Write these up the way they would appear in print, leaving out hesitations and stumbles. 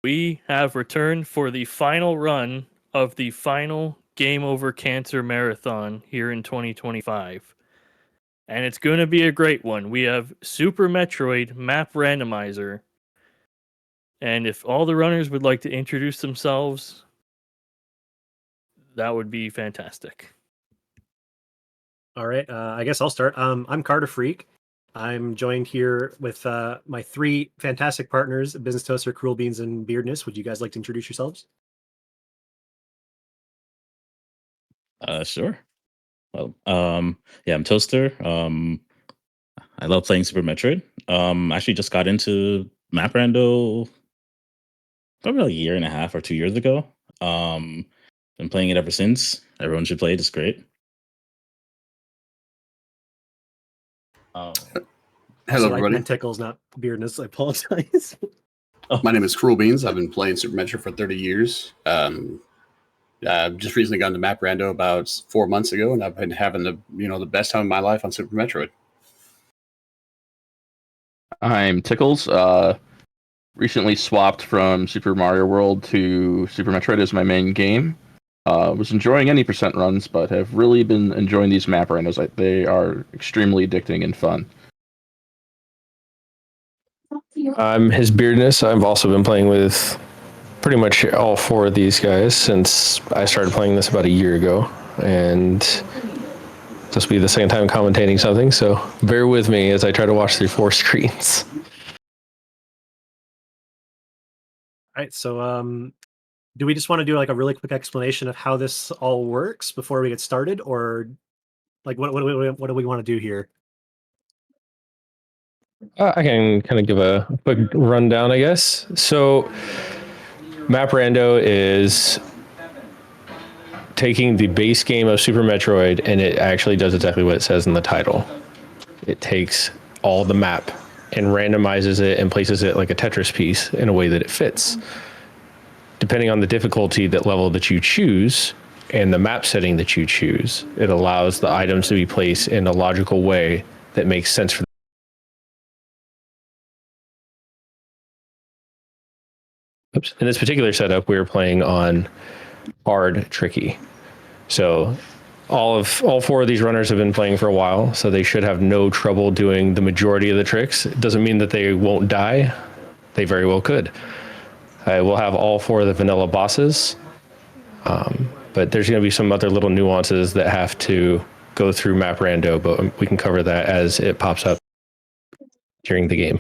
We have returned for the final run of the final Game Over Cancer Marathon here in 2025. And it's going to be a great one. We have Super Metroid Map Randomizer. And if all the runners would like to introduce themselves, that would be fantastic. All right, I guess I'll start. I'm karterfreak. I'm joined here with my three fantastic partners, Business Toaster, Cruelbeanz, and Beardness. Would you guys like to introduce yourselves? Sure. Well, yeah, I'm Toaster. I love playing Super Metroid. Actually just got into Map Rando probably a year and a half or 2 years ago. Been playing it ever since. Everyone should play it. It's great. Hello, everybody. Like Tickles, not Beardness. I apologize. My name is Cruelbeanz. I've been playing Super Metroid for 30 years. I've just recently gotten to Map Rando about 4 months ago, and I've been having the best time of my life on Super Metroid. I'm Tickles. Recently swapped from Super Mario World to Super Metroid as my main game. Was enjoying any percent runs, but have really been enjoying these map randos. They are extremely addicting and fun. I'm his Beardness. I've also been playing with pretty much all four of these guys since I started playing this about a year ago, and this will be the second time commentating something, so bear with me as I try to watch through 4 screens. All right, so do we just want to do like a really quick explanation of how this all works before we get started, or like what do we want to do here? I can kind of give a quick rundown, I guess. So Map Rando is taking the base game of Super Metroid, and it actually does exactly what it says in the title. It takes all the map and randomizes it and places it like a Tetris piece in a way that it fits. Depending on the difficulty level that you choose and the map setting that you choose, it allows the items to be placed in a logical way that makes sense for Oops. In this particular setup, we're playing on hard tricky. So all 4 of these runners have been playing for a while, so they should have no trouble doing the majority of the tricks. It doesn't mean that they won't die. They very well could. We'll have all 4 of the vanilla bosses, but there's going to be some other little nuances that have to go through Map Rando, but we can cover that as it pops up during the game.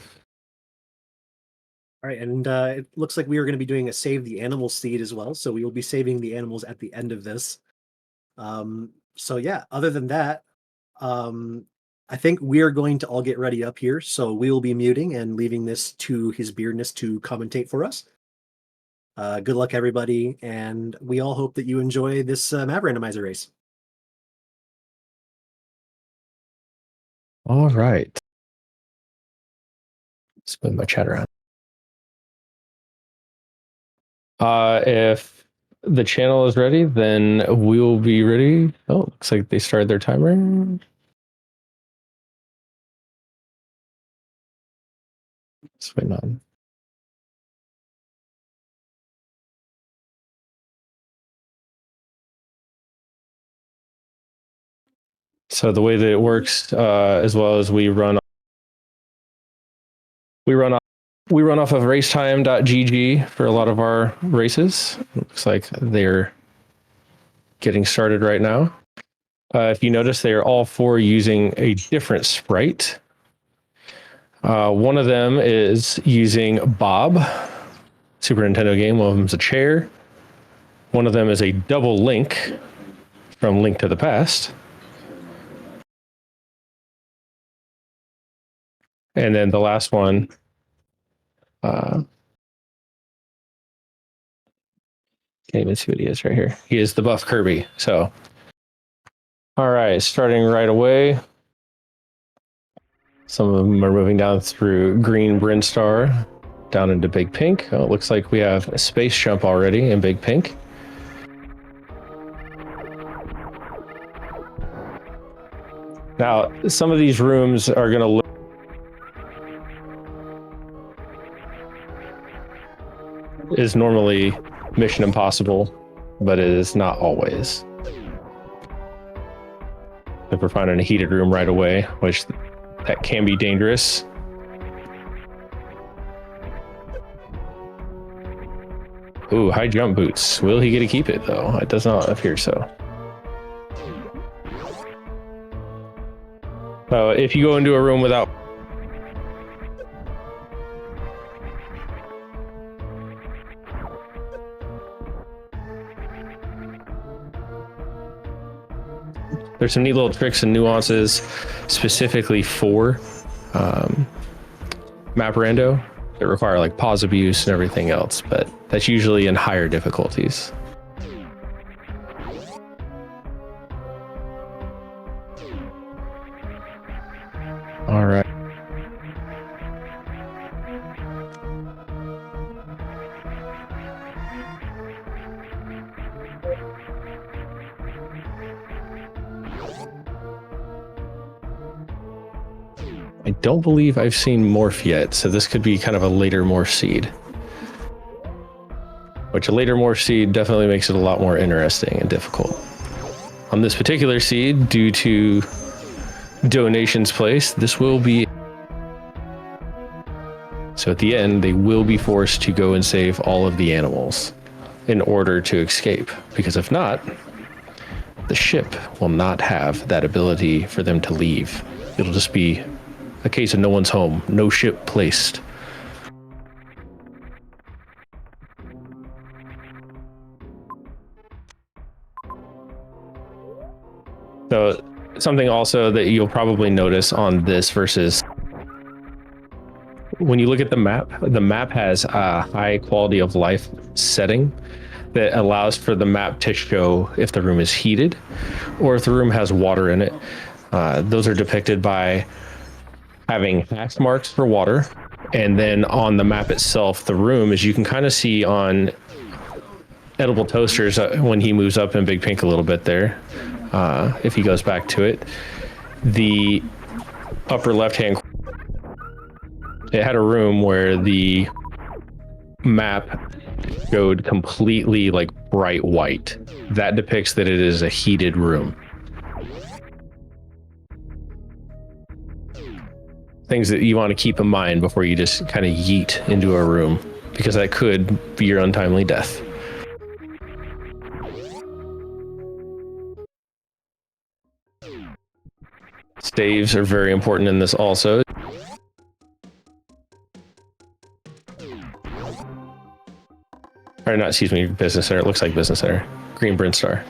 All right, and it looks like we are going to be doing a Save the Animal seed as well, so we will be saving the animals at the end of this. So yeah, other than that, I think we are going to all get ready up here, so we will be muting and leaving this to his Beardness to commentate for us. Good luck, everybody, and we all hope that you enjoy this Map Randomizer race. All right. Spin my chat around. If the channel is ready, then we will be ready. Oh, looks like they started their timer. Let's wait on. So the way that it works, as well as we run off of racetime.gg for a lot of our races. Looks like they're getting started right now. If you notice, they are all 4 using a different sprite. One of them is using Bob, Super Nintendo game. One of them is a chair. One of them is a double Link from Link to the Past. And then the last one, can't even see what he is right here. He is the buff Kirby. So, all right, starting right away. Some of them are moving down through Green Brinstar, down into Big Pink. Oh, it looks like we have a space jump already in Big Pink. Now, some of these rooms are going to look is normally mission impossible, but it is not always. If we're finding a heated room right away, which that can be dangerous. Ooh, high jump boots. Will he get to keep it though? It does not appear so. So if you go into a room without there's some neat little tricks and nuances specifically for map rando that require like pause abuse and everything else, but that's usually in higher difficulties. All right. I don't believe I've seen Morph yet, so this could be kind of a later Morph seed. Which a later Morph seed definitely makes it a lot more interesting and difficult. On this particular seed, due to donations placed, this will be... So at the end, they will be forced to go and save all of the animals in order to escape. Because if not, the ship will not have that ability for them to leave. It'll just be a case of no one's home, no ship placed. So something also that you'll probably notice on this versus when you look at the map has a high quality of life setting that allows for the map to show if the room is heated or if the room has water in it. Those are depicted by having hash marks for water, and then on the map itself, the room, as you can kind of see on Edible Toasters when he moves up in Big Pink a little bit there, if he goes back to it, the upper left-hand, it had a room where the map showed completely like bright white. That depicts that it is a heated room. Things that you want to keep in mind before you just kind of yeet into a room, because that could be your untimely death. Staves are very important in this also. Or not, excuse me, Business Center. It looks like Business Center. Green Brinstar.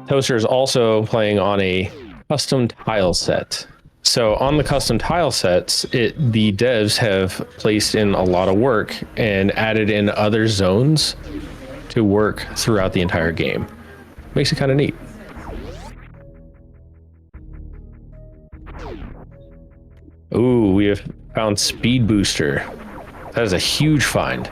Toaster is also playing on a custom tile set. So on the custom tile sets, the devs have placed in a lot of work and added in other zones to work throughout the entire game. Makes it kind of neat. Ooh, we have found Speed Booster. That is a huge find.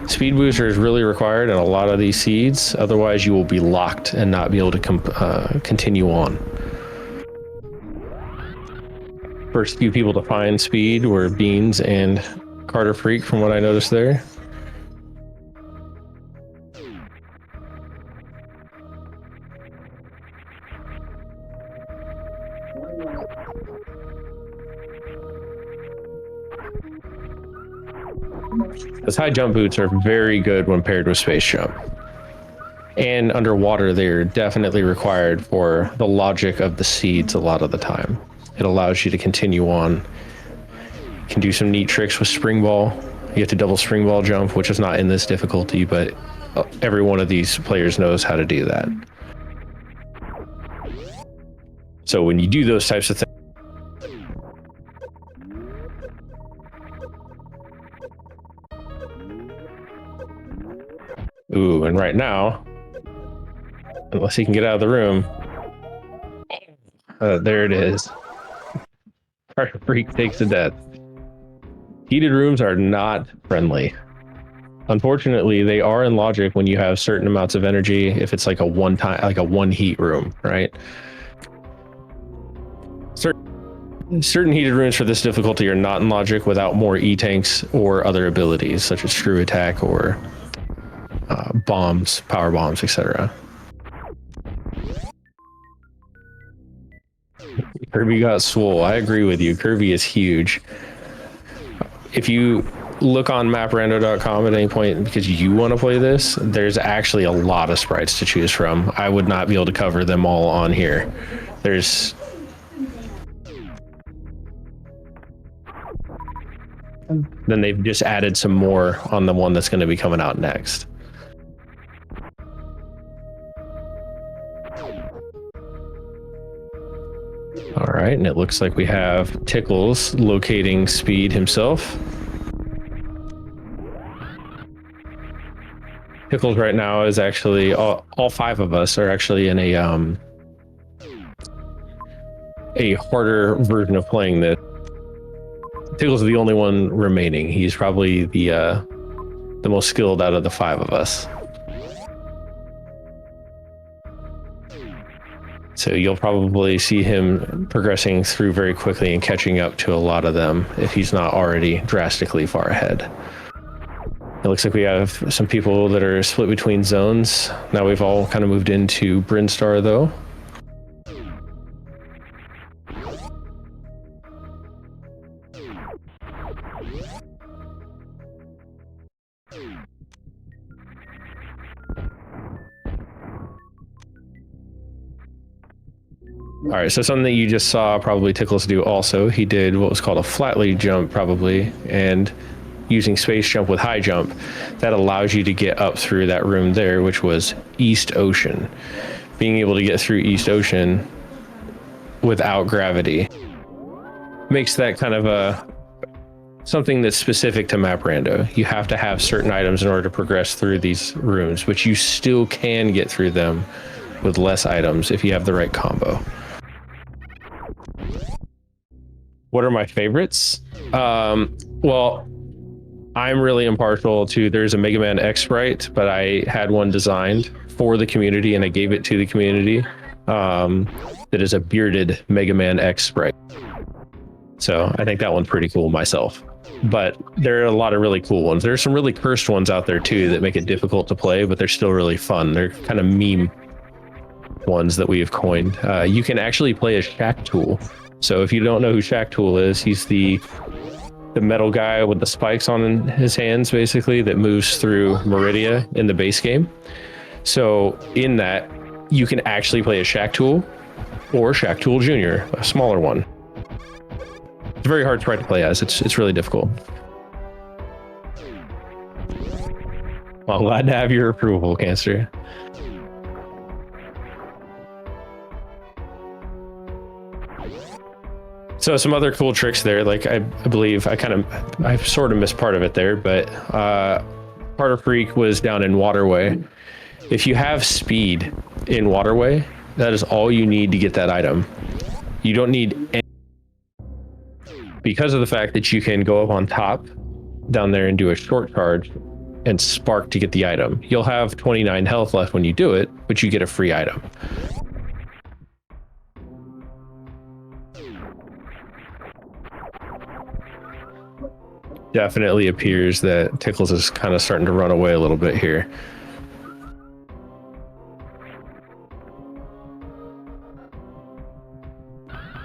Speed Booster is really required in a lot of these seeds. Otherwise, you will be locked and not be able to continue on. First few people to find speed were Beans and Karterfreak, from what I noticed there. Those high jump boots are very good when paired with space jump. And underwater, they're definitely required for the logic of the seeds a lot of the time. It allows you to continue on. You can do some neat tricks with spring ball. You have to double spring ball jump, which is not in this difficulty, but every one of these players knows how to do that. So when you do those types of things, ooh, and right now, unless he can get out of the room, there it is. Freak takes a death. Heated rooms are not friendly. Unfortunately, they are in logic when you have certain amounts of energy. If it's like a one heat room, right? certain heated runes for this difficulty are not in logic without more E-tanks or other abilities such as screw attack or bombs, power bombs, etc. Kirby got swole. I agree with you. Kirby is huge. If you look on maprando.com at any point because you want to play this, there's actually a lot of sprites to choose from. I would not be able to cover them all on here. Then they've just added some more on the one that's going to be coming out next. All right, and it looks like we have Tickles locating Speed himself. Tickles right now is actually all five of us are actually in a harder version of playing this. Tickles is the only one remaining. He's probably the most skilled out of the five of us. So you'll probably see him progressing through very quickly and catching up to a lot of them if he's not already drastically far ahead. It looks like we have some people that are split between zones. Now we've all kind of moved into Brinstar though. All right, so something that you just saw probably Tickles do also. He did what was called a flat lead jump probably, and using space jump with high jump, that allows you to get up through that room there, which was East Ocean. Being able to get through East Ocean without gravity makes that kind of something that's specific to Map Rando. You have to have certain items in order to progress through these rooms, but you still can get through them with less items if you have the right combo. What are my favorites? Well, I'm really impartial to, there's a Mega Man X sprite, but I had one designed for the community and I gave it to the community. That is a bearded Mega Man X sprite. So I think that one's pretty cool myself. But there are a lot of really cool ones. There's some really cursed ones out there too that make it difficult to play, but they're still really fun. They're kind of meme ones that we have coined. You can actually play as Shack Tool. So if you don't know who Shack Tool is, he's the metal guy with the spikes on his hands, basically, that moves through Meridia in the base game. So in that, you can actually play as Shack Tool or Shack Tool Jr., a smaller one. It's very hard sprite to play as. It's really difficult. Well, I'm glad to have your approval, Cancer. So some other cool tricks there, like I believe I sort of missed part of it there, but Karterfreak was down in Waterway. If you have speed in Waterway, that is all you need to get that item. You don't need any, because of the fact that you can go up on top down there and do a short charge and spark to get the item. You'll have 29 health left when you do it, but you get a free item. Definitely appears that Tickles is kind of starting to run away a little bit here.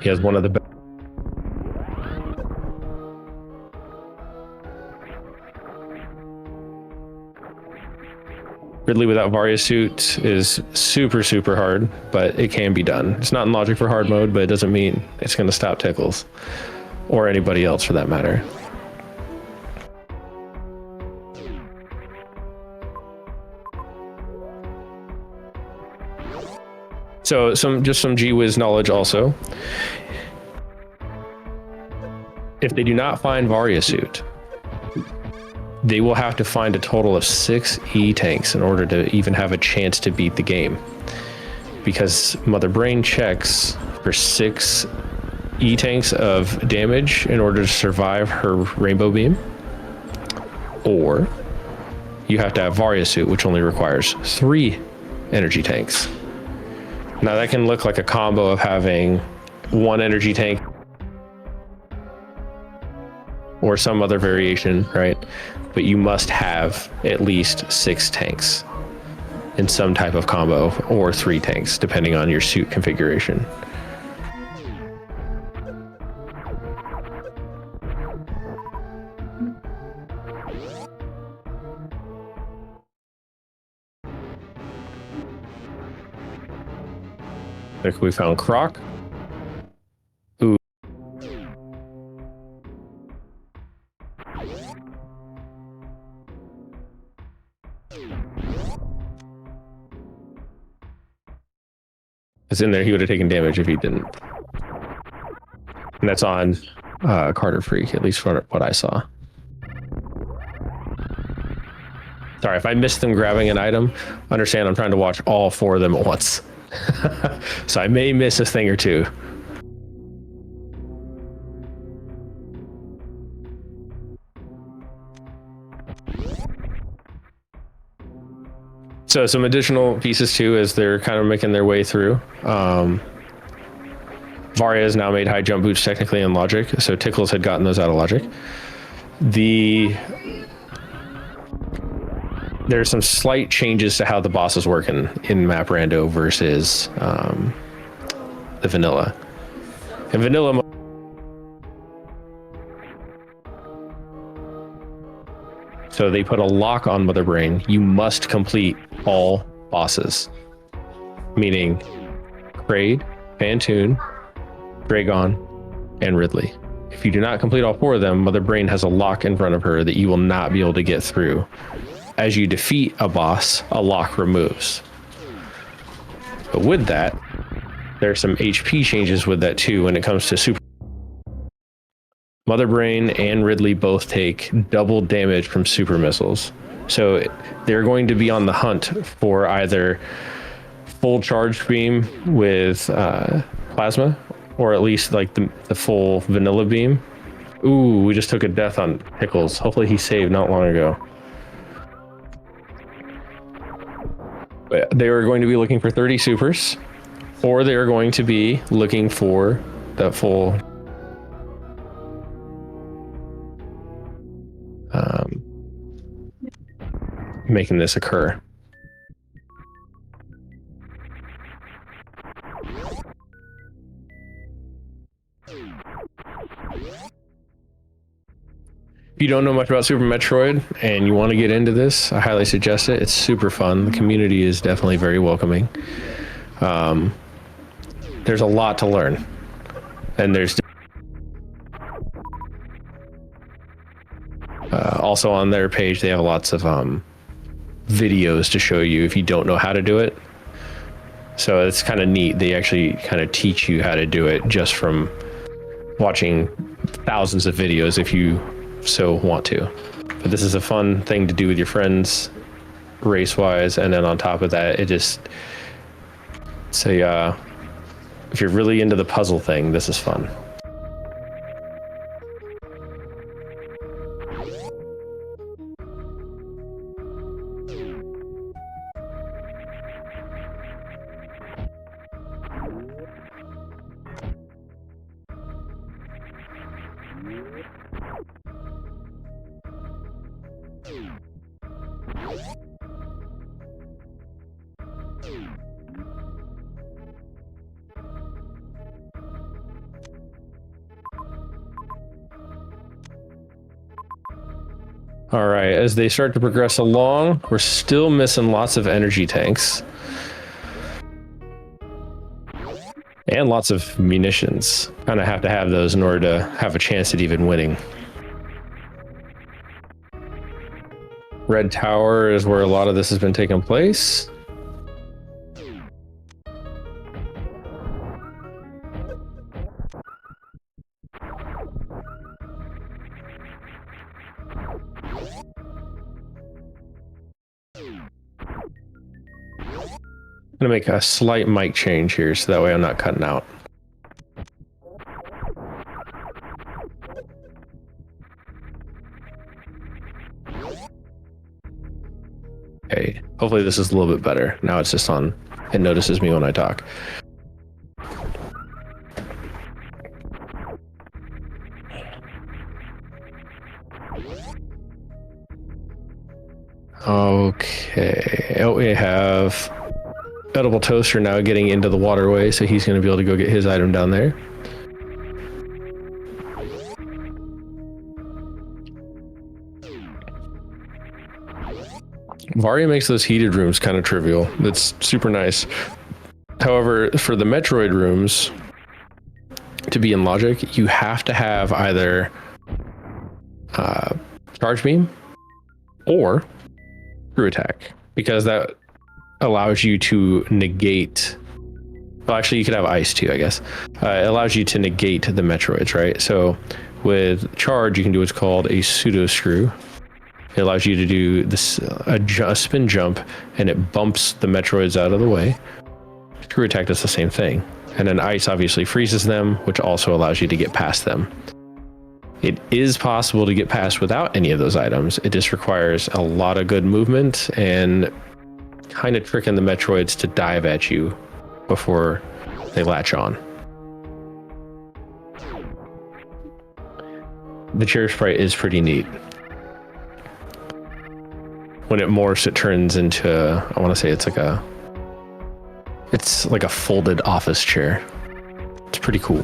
He has one of the best. Ridley without Varia suit is super, super hard, but it can be done. It's not in logic for hard mode, but it doesn't mean it's going to stop Tickles or anybody else for that matter. So just some G-Wiz knowledge also. If they do not find Varia suit, they will have to find a total of 6 E-tanks in order to even have a chance to beat the game. Because Mother Brain checks for 6 E-tanks of damage in order to survive her Rainbow Beam. Or you have to have Varia suit, which only requires 3 energy tanks. Now that can look like a combo of having 1 energy tank or some other variation, right? But you must have at least 6 tanks in some type of combo, or 3 tanks, depending on your suit configuration. Like we found Croc. Ooh. It's in there. He would have taken damage if he didn't. And that's on karterfreak, at least from what I saw. Sorry, if I missed them grabbing an item, understand I'm trying to watch all 4 of them at once. So I may miss a thing or two. So some additional pieces too, as they're kind of making their way through. Varia has now made high jump boots technically in Logic, so Tickles had gotten those out of Logic. There's some slight changes to how the bosses work in Map Rando versus the vanilla. In vanilla, so they put a lock on Mother Brain. You must complete all bosses, meaning Kraid, Phantoon, Dragon, and Ridley. If you do not complete all 4 of them, Mother Brain has a lock in front of her that you will not be able to get through. As you defeat a boss, a lock removes. But with that, there are some HP changes with that too when it comes to super. Mother Brain and Ridley both take double damage from super missiles. So they're going to be on the hunt for either full charge beam with plasma, or at least like the full vanilla beam. Ooh, we just took a death on Pickles. Hopefully he saved not long ago. But they are going to be looking for 30 supers, or they are going to be looking for that full making this occur. If you don't know much about Super Metroid and you want to get into this, I highly suggest it. It's super fun. The community is definitely very welcoming. There's a lot to learn. And there's also on their page, they have lots of videos to show you if you don't know how to do it. So it's kind of neat. They actually kind of teach you how to do it just from watching thousands of videos if you so want to. But this is a fun thing to do with your friends race wise, and then on top of that, it just if you're really into the puzzle thing, this is fun. All right, as they start to progress along, we're still missing lots of energy tanks. And lots of munitions. Kind of have to have those in order to have a chance at even winning. Red Tower is where a lot of this has been taking place. I'm gonna make a slight mic change here so that way I'm not cutting out. Okay, hopefully this is a little bit better. Now it's just on, it notices me when I talk. Okay. Oh, we have Edible Toaster now getting into the waterway, so he's going to be able to go get his item down there. Varia makes those heated rooms kind of trivial. That's super nice. However, for the Metroid rooms to be in logic, you have to have either charge beam or screw attack, because that allows you to negate. Well, actually, you could have ice too, I guess. It allows you to negate the Metroids, right? So with charge, you can do what's called a pseudo screw. It allows you to do this a spin jump, and it bumps the Metroids out of the way. Screw attack does the same thing. And then ice obviously freezes them, which also allows you to get past them. It is possible to get past without any of those items. It just requires a lot of good movement and kind of tricking the Metroids to dive at you before they latch on. The chair sprite is pretty neat. When it morphs, it turns into, I want to say it's like a folded office chair. It's pretty cool.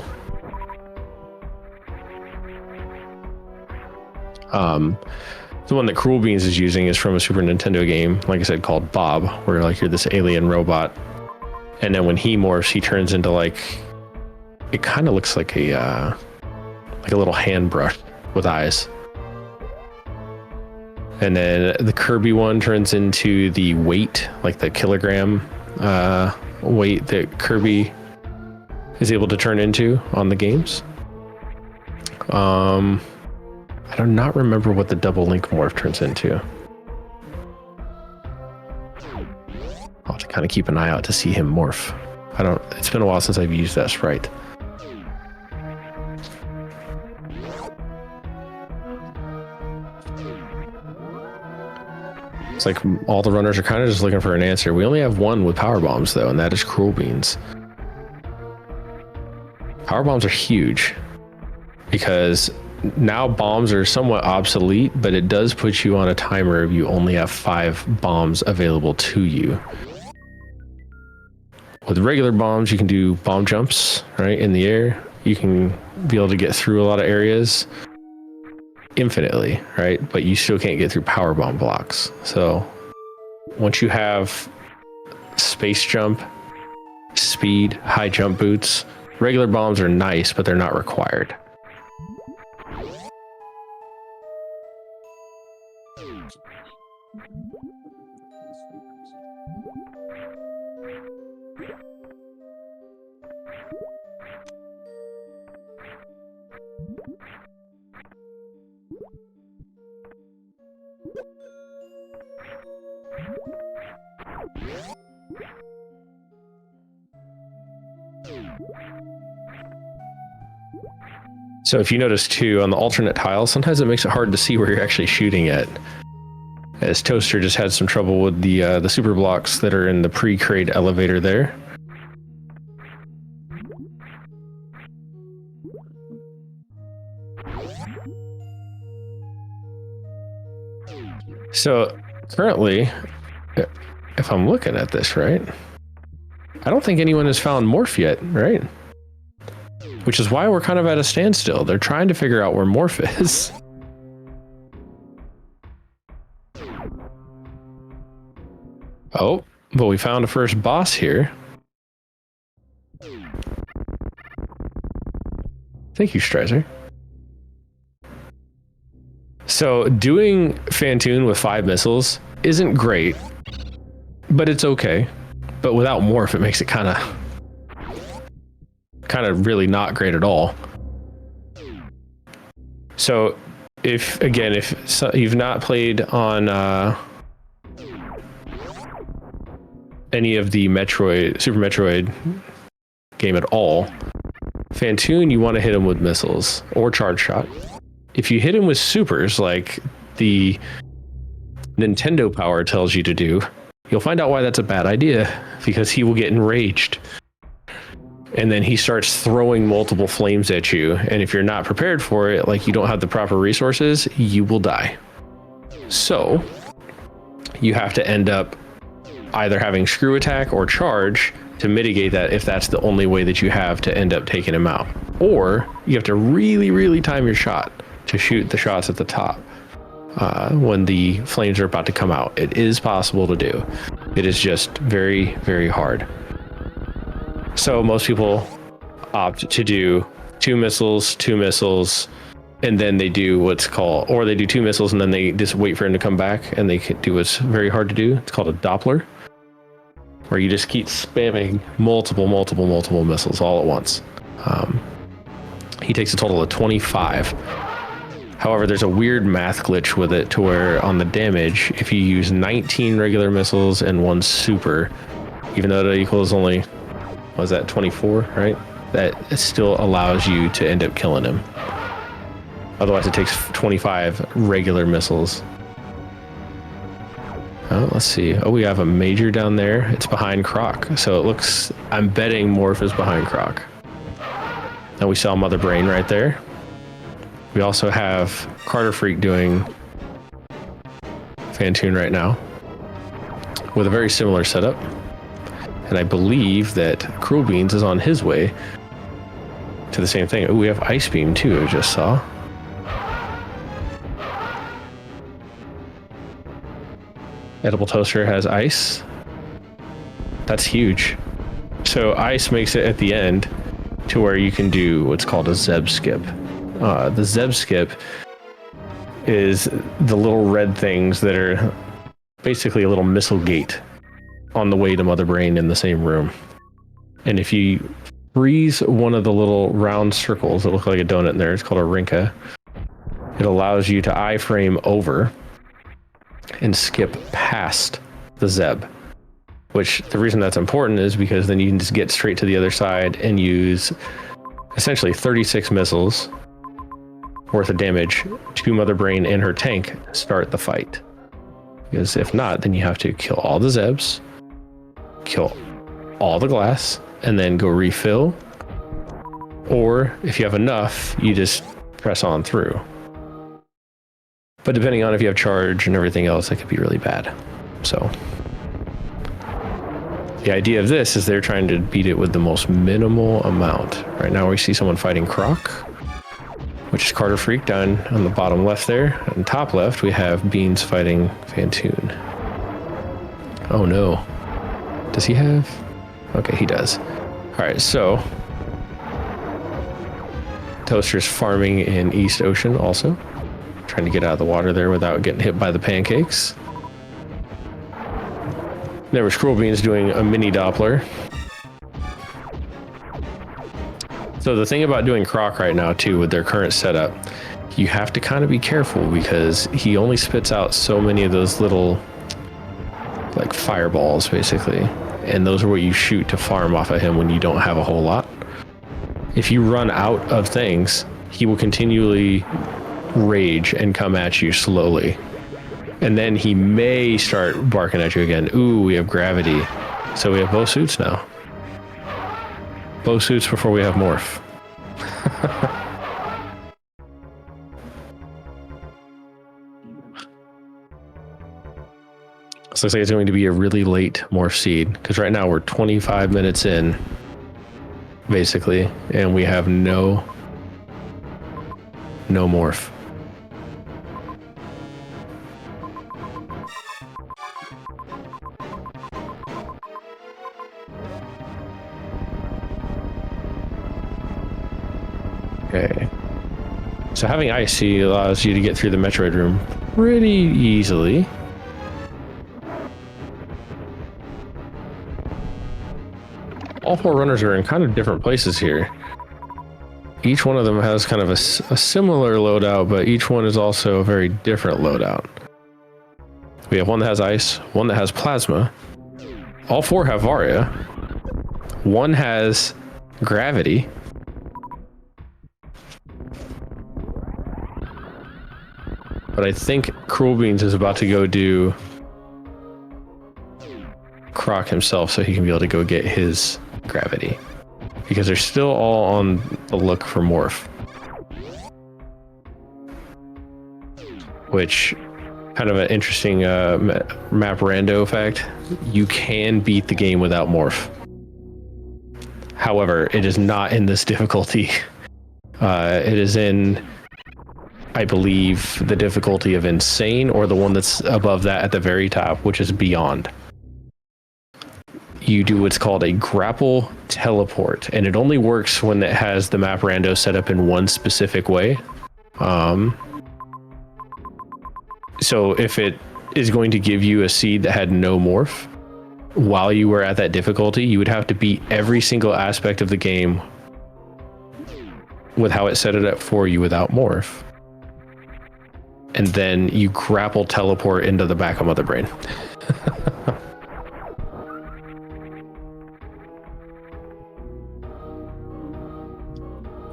The one that Cruelbeanz is using is from a Super Nintendo game, like I said, called Bob, where like you're this alien robot, and then when he morphs, he turns into like, it kind of looks like a little hand brush with eyes. And then the Kirby one turns into the weight, like the kilogram weight that Kirby is able to turn into on the games. I do not remember what the double link morph turns into. I'll have to kind of keep an eye out to see him morph. It's been a while since I've used that sprite. It's like all the runners are kind of just looking for an answer. We only have one with power bombs though, and that is Cruelbeanz. Power bombs are huge because now bombs are somewhat obsolete, but it does put you on a timer if you only have 5 bombs available to you. With regular bombs, you can do bomb jumps, right, in the air. You can be able to get through a lot of areas infinitely, right? But you still can't get through power bomb blocks. So once you have space jump, speed, high jump boots, regular bombs are nice, but they're not required. So if you notice too, on the alternate tiles, sometimes it makes it hard to see where you're actually shooting at. As Toaster just had some trouble with the super blocks that are in the pre-crate elevator there. So currently, if I'm looking at this right, I don't think anyone has found Morph yet, right? Which is why we're kind of at a standstill. They're trying to figure out where Morph is. Oh, but we found a first boss here. Thank you, Streiser. So doing Phantoon with 5 missiles isn't great, but it's okay. But without Morph, it makes it kind of really not great at all. So if you've not played on any of the Super Metroid game at all, Phantoon, you want to hit him with missiles or charge shot. If you hit him with supers like the Nintendo power tells you to do, you'll find out why that's a bad idea, because he will get enraged. And then he starts throwing multiple flames at you. And if you're not prepared for it, like you don't have the proper resources, you will die. So you have to end up either having screw attack or charge to mitigate that if that's the only way that you have to end up taking him out. Or you have to really, really time your shot to shoot the shots at the top when the flames are about to come out. It is possible to do. It is just very, very hard. So most people opt to do 2 missiles, and then they do what's called, or they do 2 missiles and then they just wait for him to come back, and they can do what's very hard to do. It's called a Doppler, where you just keep spamming multiple missiles all at once. He takes a total of 25. However, there's a weird math glitch with it to where on the damage, if you use 19 regular missiles and 1 super, even though that equals only, what was that, 24, right? That still allows you to end up killing him. Otherwise, it takes 25 regular missiles. Oh, let's see. Oh, we have a major down there. It's behind Croc. So it looks, I'm betting Morph is behind Croc. And we saw Mother Brain right there. We also have Karterfreak doing Fantoon right now with a very similar setup. And I believe that Cruelbeanz is on his way to the same thing. Oh, we have Ice Beam too, I just saw. Edible Toaster has ice. That's huge. So ice makes it at the end to where you can do what's called a Zeb skip. The Zeb skip is the little red things that are basically a little missile gate on the way to Mother Brain in the same room. And if you freeze one of the little round circles that look like a donut in there, it's called a Rinka, it allows you to iframe over and skip past the Zeb. Which the reason that's important is because then you can just get straight to the other side and use essentially 36 missiles worth of damage to Mother Brain and her tank to start the fight. Because if not, then you have to kill all the Zebs, kill all the glass, and then go refill. Or if you have enough, you just press on through. But depending on if you have charge and everything else, that could be really bad. So the idea of this is they're trying to beat it with the most minimal amount. Right now we see someone fighting Croc, which is Karterfreak down on the bottom left there. And top left, we have Beans fighting Fantoon. Oh no. Does he have? Okay, he does. All right, so Toaster's farming in East Ocean also. Trying to get out of the water there without getting hit by the pancakes. There was Cruelbeanz doing a mini Doppler. So the thing about doing Croc right now too with their current setup, you have to kind of be careful because he only spits out so many of those little like fireballs basically. And those are what you shoot to farm off of him when you don't have a whole lot. If you run out of things, he will continually rage and come at you slowly. And then he may start barking at you again. Ooh, we have gravity. So we have both suits now. Both suits before we have morph. This looks like it's going to be a really late morph seed because right now we're 25 minutes in, basically, and we have no morph. Okay. So having IC allows you to get through the Metroid room pretty easily. All 4 runners are in kind of different places here. Each one of them has kind of a similar loadout, but each one is also a very different loadout. We have one that has ice, one that has plasma. All 4 have Varia. One has gravity. But I think Cruelbeanz is about to go do Croc himself so he can be able to go get his gravity. Because they're still all on the look for morph. Which kind of an interesting map rando fact. You can beat the game without morph. However, it is not in this difficulty. It is in, I believe, the difficulty of insane, or the one that's above that at the very top, which is beyond. You do what's called a grapple teleport, and it only works when it has the map rando set up in one specific way. So if it is going to give you a seed that had no morph while you were at that difficulty, you would have to beat every single aspect of the game with how it set it up for you without morph. And then you grapple teleport into the back of Mother Brain.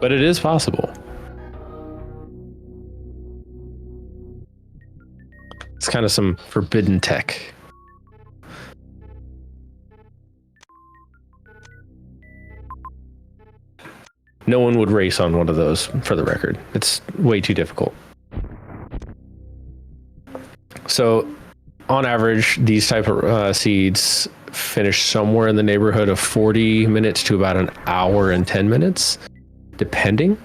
But it is possible. It's kind of some forbidden tech. No one would race on one of those, for the record. It's way too difficult. So, on average, these type of seeds finish somewhere in the neighborhood of 40 minutes to about an hour and 10 minutes, depending.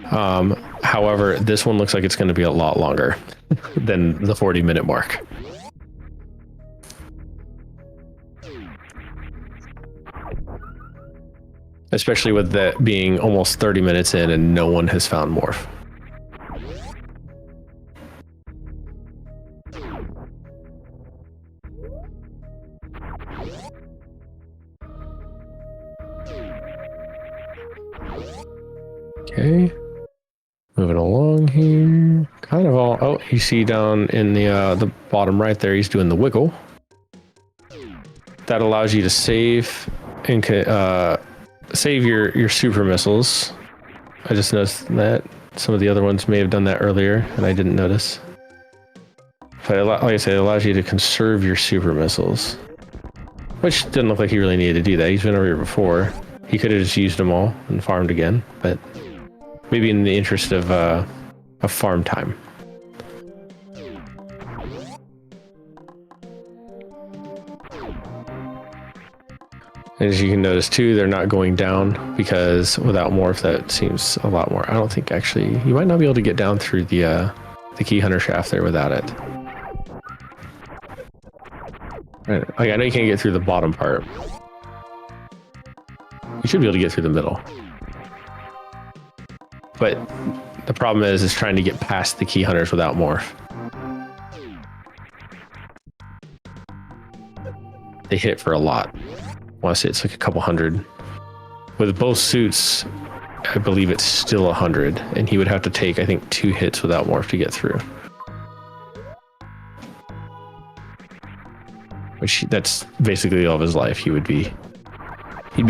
However, this one looks like it's going to be a lot longer than the 40-minute mark. Especially with that being almost 30 minutes in and no one has found morph. Okay, moving along here. Kind of all. Oh, you see down in the bottom right there, he's doing the wiggle. That allows you to save and save your super missiles. I just noticed that some of the other ones may have done that earlier, and I didn't notice. But like I said, it allows you to conserve your super missiles, which didn't look like he really needed to do that. He's been over here before. He could have just used them all and farmed again, but maybe in the interest of farm time. As you can notice too, they're not going down because without morph, that seems a lot more. I don't think actually, you might not be able to get down through the key hunter shaft there without it. Right. Like, I know you can't get through the bottom part. You should be able to get through the middle. But the problem is trying to get past the key hunters without morph. They hit for a lot. I want to say it's like a couple hundred. With both suits, I believe it's still 100, and he would have to take, I think, 2 hits without morph to get through. Which, that's basically all of his life. He'd be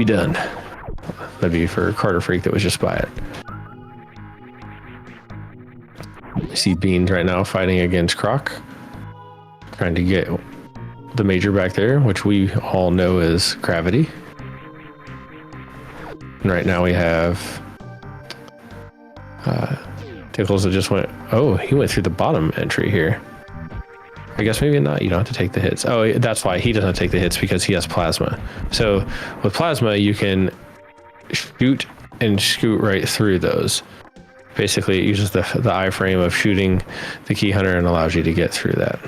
done. That'd be for karterfreak that was just by it. I see Beans right now fighting against Croc, trying to get the major back there, which we all know is gravity. And right now we have Tickles that just went, oh, he went through the bottom entry here. I guess maybe not, you don't have to take the hits. Oh, that's why he doesn't take the hits, because he has plasma. So with plasma, you can shoot and scoot right through those. Basically, it uses the iframe of shooting the key hunter and allows you to get through that.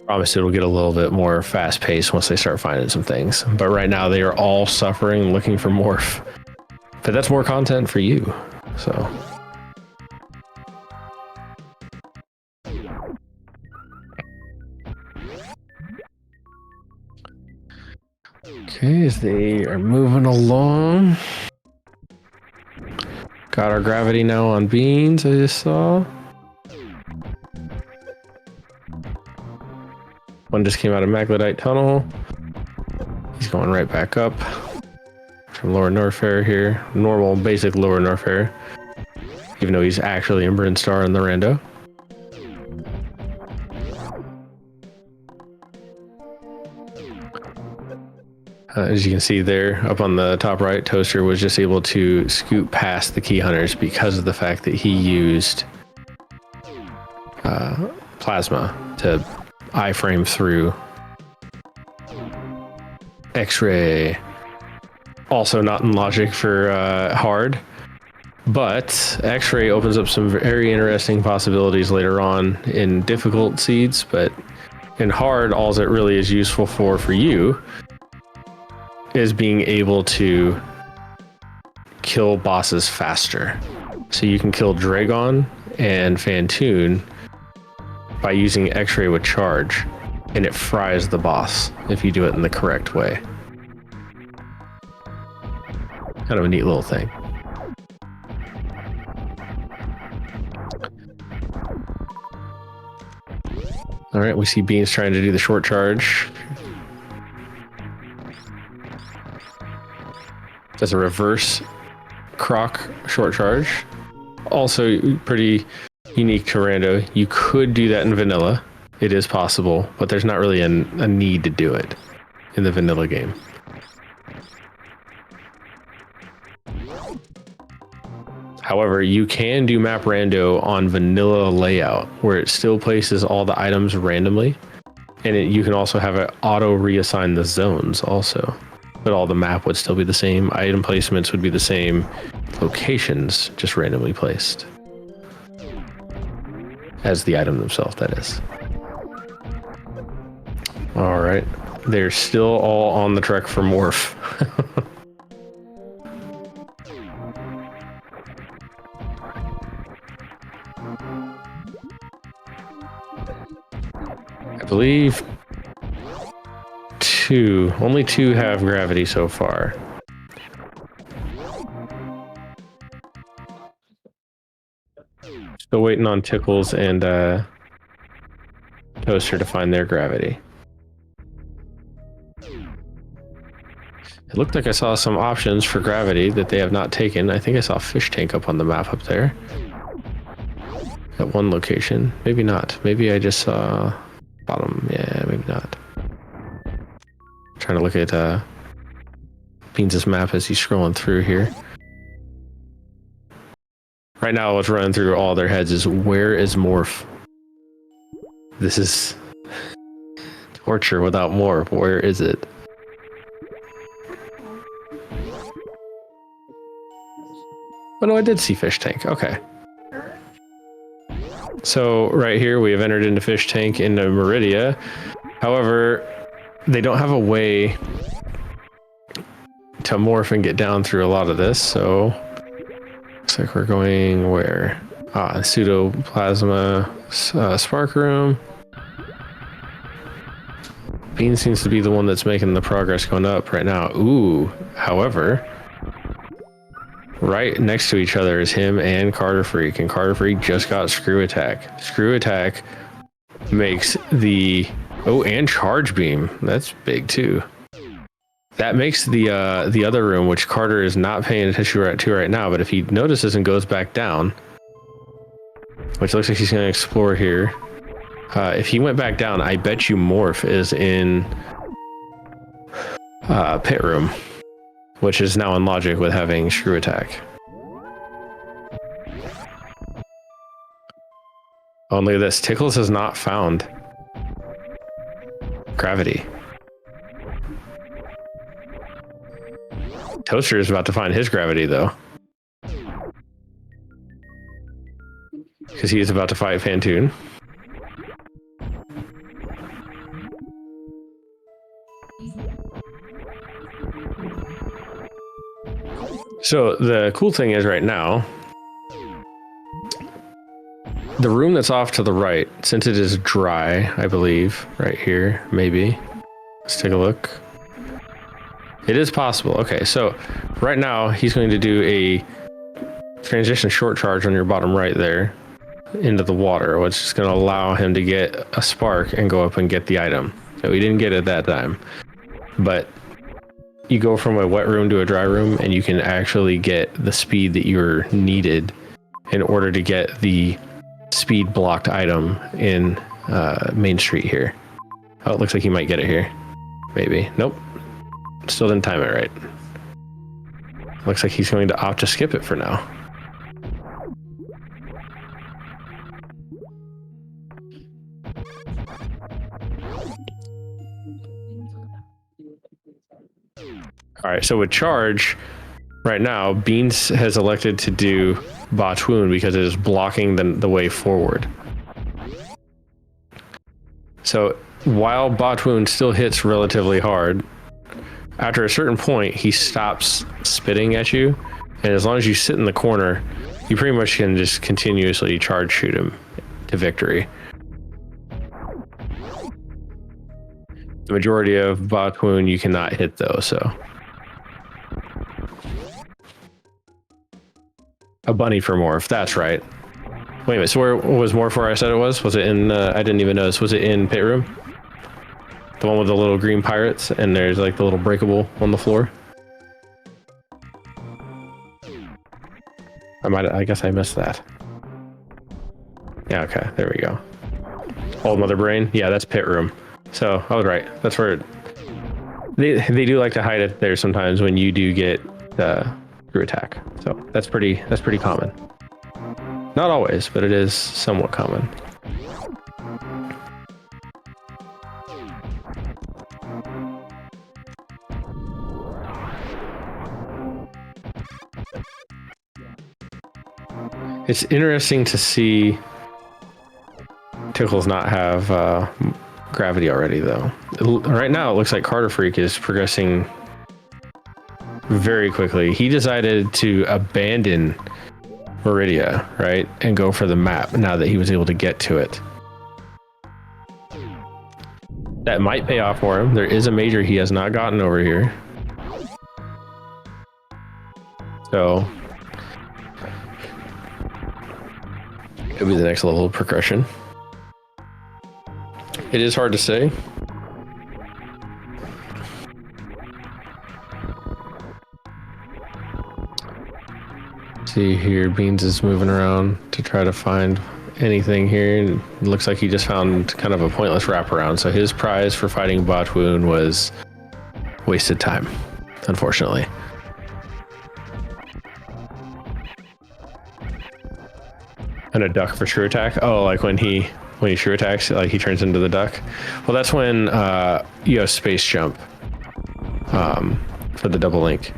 Promise it'll get a little bit more fast paced once they start finding some things. But right now they are all suffering, looking for morph. But that's more content for you. So. Okay, as they are moving along. Got our gravity now on Beans, I just saw. One just came out of Maglite Tunnel. He's going right back up from Lower Norfair here. Normal, basic Lower Norfair. Even though he's actually in Brinstar in the rando. As you can see there up on the top right, Toaster was just able to scoot past the key hunters because of the fact that he used plasma to iframe through X-ray. Also not in logic for hard, but X-ray opens up some very interesting possibilities later on in difficult seeds, but in hard, all it really is useful for you is being able to kill bosses faster. So you can kill Dragon and Phantoon by using X-ray with charge, and it fries the boss if you do it in the correct way. Kind of a neat little thing. All right, we see Beans trying to do the short charge. That's a reverse croc short charge. Also pretty unique to Rando. You could do that in vanilla. It is possible, but there's not really a need to do it in the vanilla game. However, you can do map rando on vanilla layout, where it still places all the items randomly, and you can also have it auto reassign the zones also, but all the map would still be the same. Item placements would be the same. Locations just randomly placed as the item themselves, that is. All right, they're still all on the trek for Morph. I believe only two have gravity so far. Still waiting on Tickles and Toaster to find their gravity. It looked like I saw some options for gravity that they have not taken. I think I saw a fish tank up on the map up there at one location. Maybe not. Maybe I just saw bottom. Yeah, maybe not. Trying to look at Beans' map as he's scrolling through here. Right now, what's running through all their heads is, where is Morph? This is torture without Morph. Where is it? Oh no, I did see fish tank. Okay. So right here, we have entered into fish tank into Meridia. However, they don't have a way to morph and get down through a lot of this, so looks like we're going where? Pseudoplasma spark room. Bean seems to be the one that's making the progress going up right now. Ooh, however, right next to each other is him and karterfreak, and karterfreak just got screw attack. Screw attack makes the and charge beam. That's big too. That makes the other room, which Carter is not paying attention to right now, but if he notices and goes back down, which looks like he's going to explore here. If he went back down, I bet you Morph is in pit room, which is now in logic with having screw attack. Oh, and look at this. Tickles has not found gravity. Toaster is about to find his gravity, though, because he is about to fight Phantoon. So the cool thing is right now, the room that's off to the right, since it is dry, I believe, right here, maybe. Let's take a look. It is possible. Okay, so right now he's going to do a transition short charge on your bottom right there into the water, which is going to allow him to get a spark and go up and get the item. So he didn't get it that time, but you go from a wet room to a dry room and you can actually get the speed that you're needed in order to get the speed blocked item in Main Street here. Oh, it looks like he might get it here. Maybe. Nope. Still didn't time it right. Looks like he's going to opt to skip it for now. All right, so with charge, right now, Beans has elected to do botch wound because it is blocking the way forward. So while botch wound still hits relatively hard, after a certain point, he stops spitting at you, and as long as you sit in the corner, you pretty much can just continuously charge shoot him to victory. The majority of botch wound you cannot hit though, so. A bunny for Morph, that's right. Wait a minute, so where was Morph where I said it was? Was it in, I didn't even notice, was it in Pit Room? The one with the little green pirates, and there's like the little breakable on the floor? I guess I missed that. Yeah, okay, there we go. Old Mother Brain, yeah, that's Pit Room. So, I was right, that's where they do like to hide it there sometimes when you do get through attack. So that's pretty common. Not always, but it is somewhat common. It's interesting to see Tickles not have gravity already, though. Right now, it looks like karterfreak is progressing very quickly. He decided to abandon Meridia, right, and go for the map now that he was able to get to it. That might pay off for him. There is a major he has not gotten over here. So it'll be the next level of progression. It is hard to say. See here, Beans is moving around to try to find anything here, and it looks like he just found kind of a pointless wraparound. So his prize for fighting botch wound was wasted time, unfortunately. And a duck for true attack. Oh, like when he true attacks, like he turns into the duck. Well, that's when you have space jump for the double link.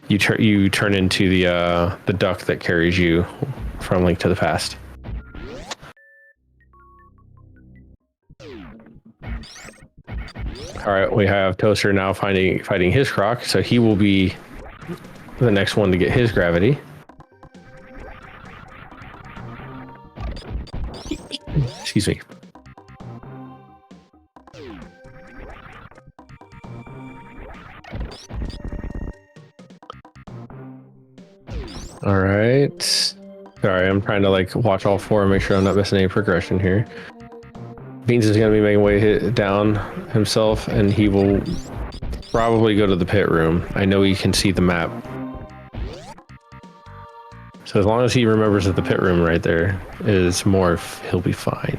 You turn into the duck that carries you from Link to the Past. All right, we have Toaster now fighting his croc, so he will be the next one to get his gravity. Excuse me. All right. Sorry, I'm trying to like watch all four and make sure I'm not missing any progression here. Beans is going to be making way down himself, and he will probably go to the pit room. I know he can see the map. So as long as he remembers that the pit room right there is Morph, he'll be fine.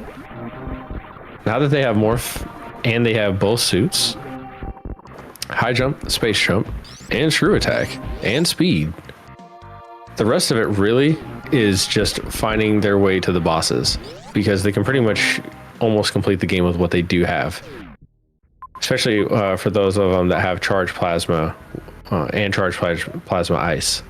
Now that they have Morph and they have both suits, high jump, space jump, and shrew attack, and speed, the rest of it really is just finding their way to the bosses, because they can pretty much almost complete the game with what they do have. Especially for those of them that have charged plasma and charged plasma ice.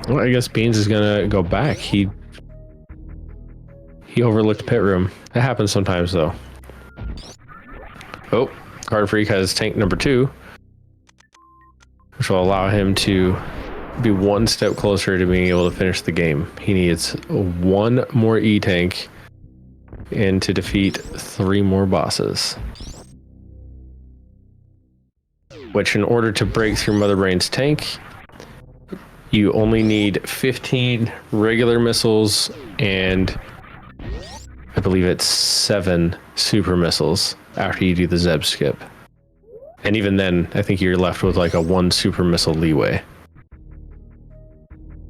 Well, I guess Beans is gonna go back. He overlooked pit room. That happens sometimes, though. Oh, karterfreak has tank number 2, which will allow him to be one step closer to being able to finish the game. He needs one more E-tank and to defeat 3 more bosses. Which, in order to break through Mother Brain's tank, you only need 15 regular missiles and I believe it's 7 super missiles after you do the Zeb skip. And even then, I think you're left with like a 1 super missile leeway.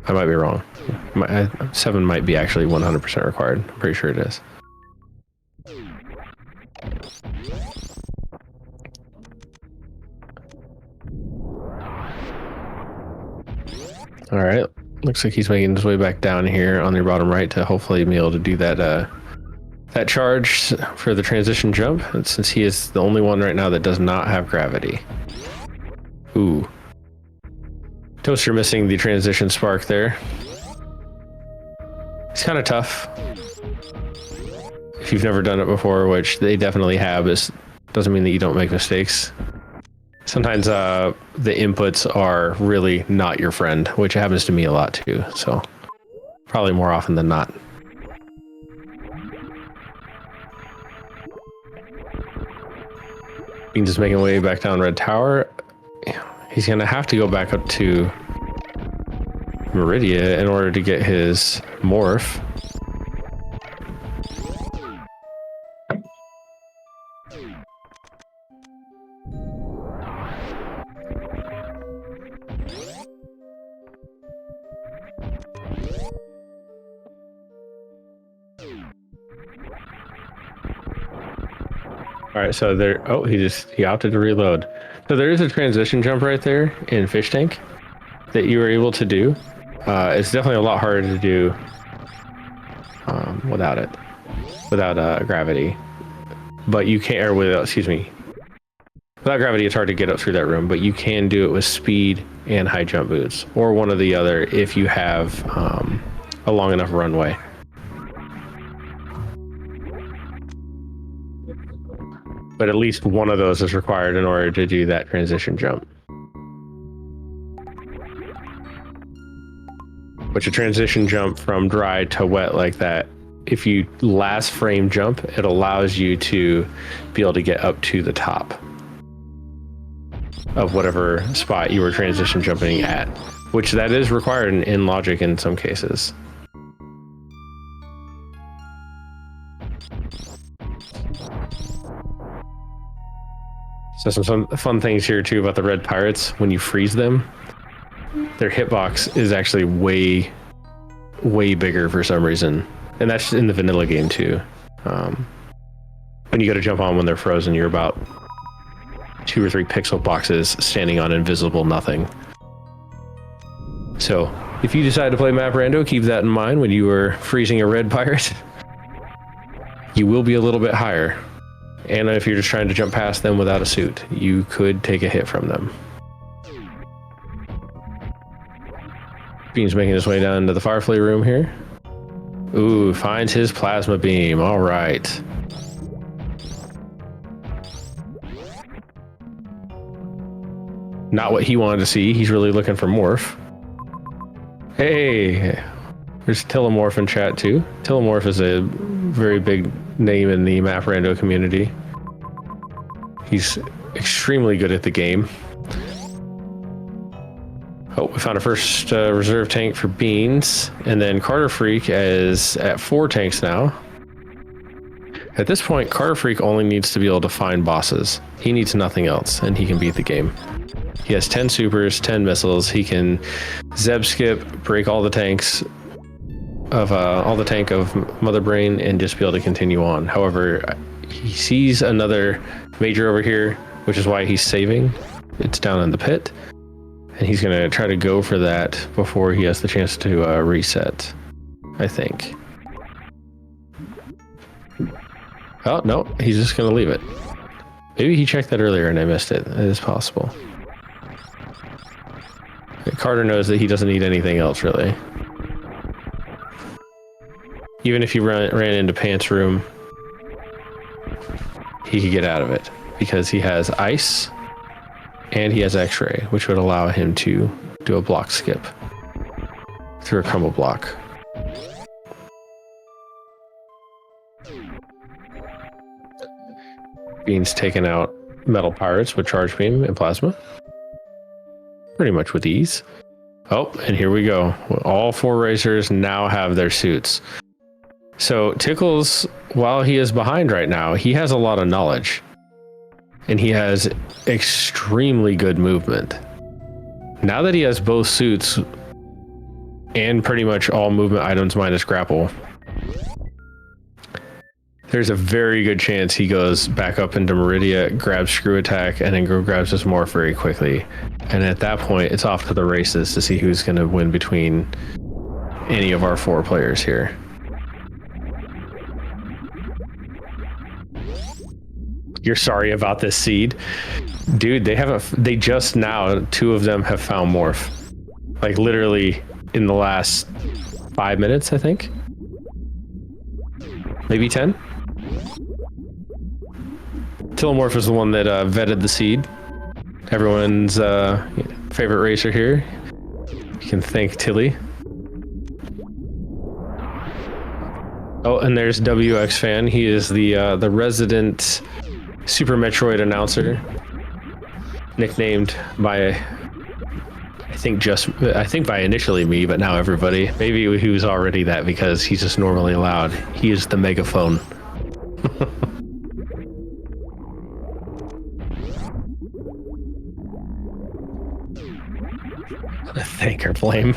I might be wrong. 7 might be actually 100% required. I'm pretty sure it is. All right. Looks like he's making his way back down here on your bottom right to hopefully be able to do that that charge for the transition jump. And since he is the only one right now that does not have gravity. Ooh. Toaster missing the transition spark there. It's kind of tough. If you've never done it before, which they definitely have, it doesn't mean that you don't make mistakes. Sometimes the inputs are really not your friend, which happens to me a lot too. So probably more often than not. Beans is making way back down Red Tower. He's going to have to go back up to Meridia in order to get his morph. All right, so there. Oh, he opted to reload. So there is a transition jump right there in Fish Tank that you were able to do. It's definitely a lot harder to do without gravity. But you can, or without, excuse me, without gravity, it's hard to get up through that room. But you can do it with speed and high jump boots, or one or the other if you have a long enough runway. But at least one of those is required in order to do that transition jump. Which a transition jump from dry to wet like that, if you last frame jump, it allows you to be able to get up to the top of whatever spot you were transition jumping at, which that is required in logic in some cases. So some fun things here too about the red pirates. When you freeze them, their hitbox is actually way bigger for some reason, and that's in the vanilla game too. When you go to jump on when they're frozen, you're about 2 or 3 pixel boxes standing on invisible nothing. So if you decide to play map rando, keep that in mind when you are freezing a red pirate. You will be a little bit higher. And if you're just trying to jump past them without a suit, you could take a hit from them. Bean's making his way down to the Firefly room here. Ooh, finds his plasma beam. All right. Not what he wanted to see. He's really looking for morph. Hey, there's Telomorph in chat too. Telomorph is a very big name in the map rando community. He's extremely good at the game. Oh, we found a first reserve tank for Beans, and then karterfreak is at 4 tanks now. At this point, karterfreak only needs to be able to find bosses. He needs nothing else, and he can beat the game. He has 10 supers, 10 missiles. He can zeb skip, break all the tanks of tank of Mother Brain, and just be able to continue on. However, he sees another major over here, which is why he's saving. It's down in the pit, and he's going to try to go for that before he has the chance to reset, I think. Oh, no, he's just going to leave it. Maybe he checked that earlier and I missed it. It is possible. Carter knows that he doesn't need anything else, really. Even if you ran into Pants' room, he could get out of it because he has ice and he has X-ray, which would allow him to do a block skip through a crumble block. Beans taking out metal pirates with charge beam and plasma. Pretty much with ease. Oh, and here we go. All 4 racers now have their suits. So Tickles, while he is behind right now, he has a lot of knowledge. And he has extremely good movement. Now that he has both suits, and pretty much all movement items minus grapple, there's a very good chance he goes back up into Meridia, grabs Screw Attack, and then grabs his Morph very quickly. And at that point, it's off to the races to see who's going to win between any of our 4 players here. You're sorry about this seed? Dude, they just now, 2 of them have found Morph. Like literally in the last 5 minutes, I think. Maybe 10? Tillamorph is the one that vetted the seed. Everyone's favorite racer here. You can thank Tilly. Oh, and there's WX Fan. He is the resident Super Metroid announcer, nicknamed by I think by initially me, but now everybody. Maybe he was already that because he's just normally loud. He is the megaphone. Thank her, Flame.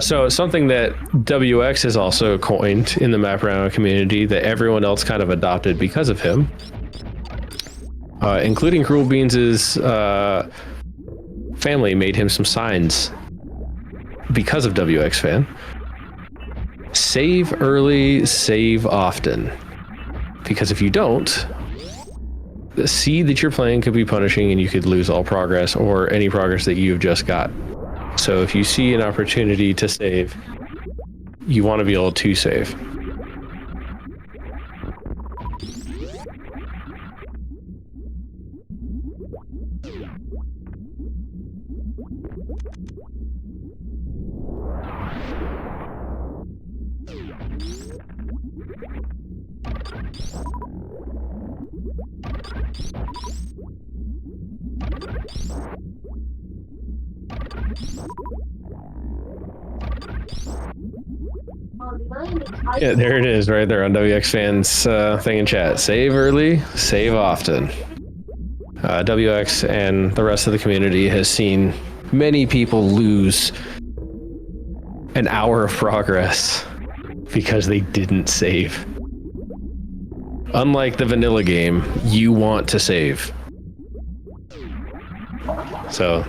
So something that WX has also coined in the Map Rando community that everyone else kind of adopted because of him, including Cruelbeanz' family made him some signs because of WX Fan. Save early, save often. Because if you don't, the seed that you're playing could be punishing and you could lose all progress or any progress that you've just got. So if you see an opportunity to save, you want to be able to save. Yeah, there it is right there on WX Fan's thing in chat. Save early, save often. WX and the rest of the community has seen many people lose an hour of progress because they didn't save. Unlike the vanilla game, you want to save. So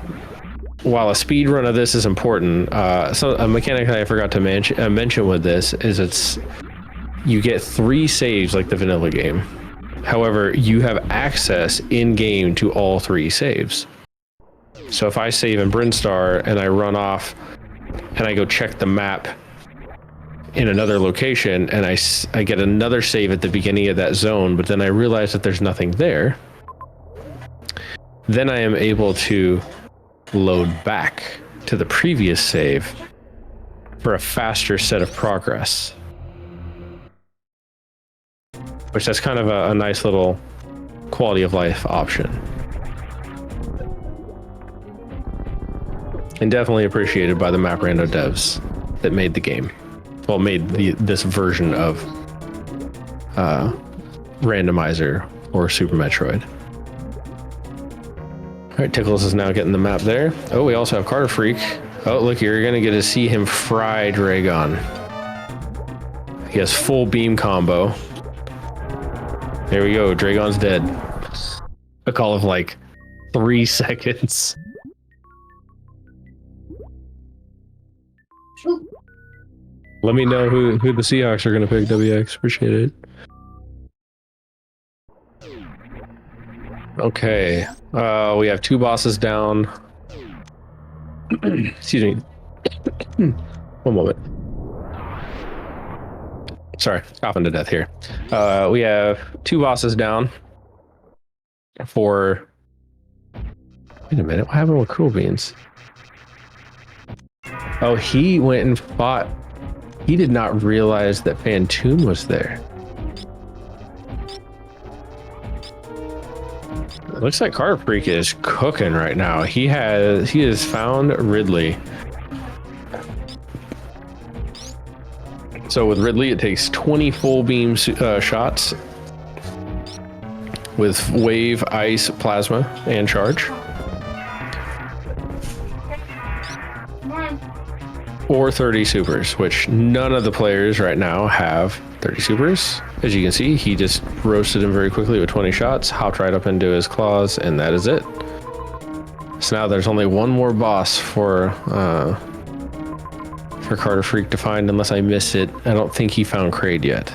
while a speed run of this is important, so a mechanic that I forgot to mention with this is you get 3 saves like the vanilla game. However, you have access in game to all 3 saves. So if I save in Brinstar and I run off and I go check the map in another location and I get another save at the beginning of that zone, but then I realize that there's nothing there, then I am able to load back to the previous save for a faster set of progress. Which that's kind of a nice little quality of life option. And definitely appreciated by the Map Rando devs that made the game. Well, made this version of Randomizer or Super Metroid. All right, Tickles is now getting the map there. Oh, we also have karterfreak. Oh, look, you're going to get to see him fry Dragon. He has full beam combo. There we go. Dragon's dead. A call of like 3 seconds. Let me know who the Seahawks are going to pick, WX. Appreciate it. Okay. We have 2 bosses down. Excuse me. One moment. Sorry, coughing to death here. We have 2 bosses down for... Wait a minute, what happened with Cruelbeanz? Oh, he went and fought... He did not realize that Phantoon was there. It looks like karterfreak is cooking right now. He has found Ridley. So with Ridley, it takes 20 full beam shots with wave, ice, plasma, and charge. or 30 supers, which none of the players right now have 30 supers. As you can see, he just roasted him very quickly with 20 shots, hopped right up into his claws, and that is it. So now there's only one more boss for karterfreak to find, unless I miss it. I don't think he found Kraid yet.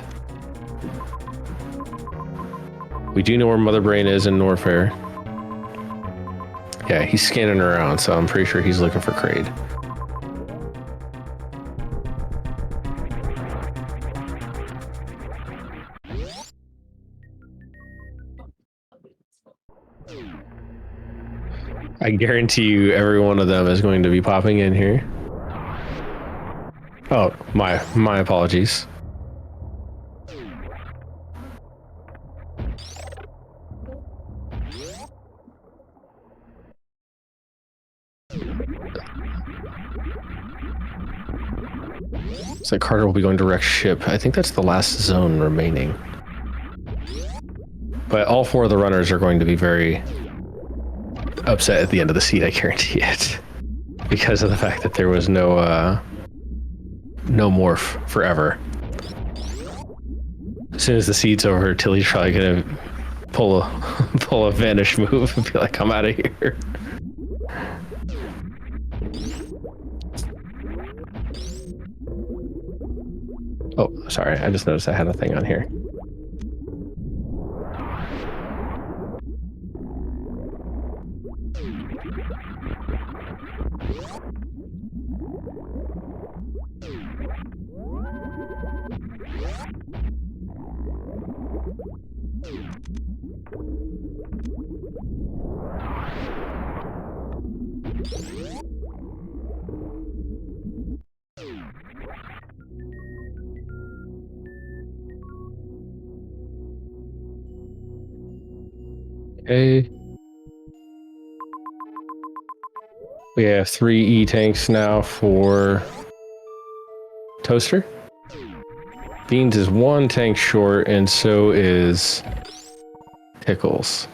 We do know where Mother Brain is in Norfair. Yeah, he's scanning around, so I'm pretty sure he's looking for Kraid. I guarantee you every one of them is going to be popping in here. Oh, my apologies. So Carter will be going to wreck ship. I think that's the last zone remaining. But all 4 of the runners are going to be very upset at the end of the seed, I guarantee it. Because of the fact that there was no morph forever. As soon as the seed's over, Tilly's probably gonna pull a vanish move and be like, I'm out of here. Oh, sorry, I just noticed I had a thing on here. Okay. We have 3 E-tanks now for Toaster. Beans is 1 tank short, and so is Tickles.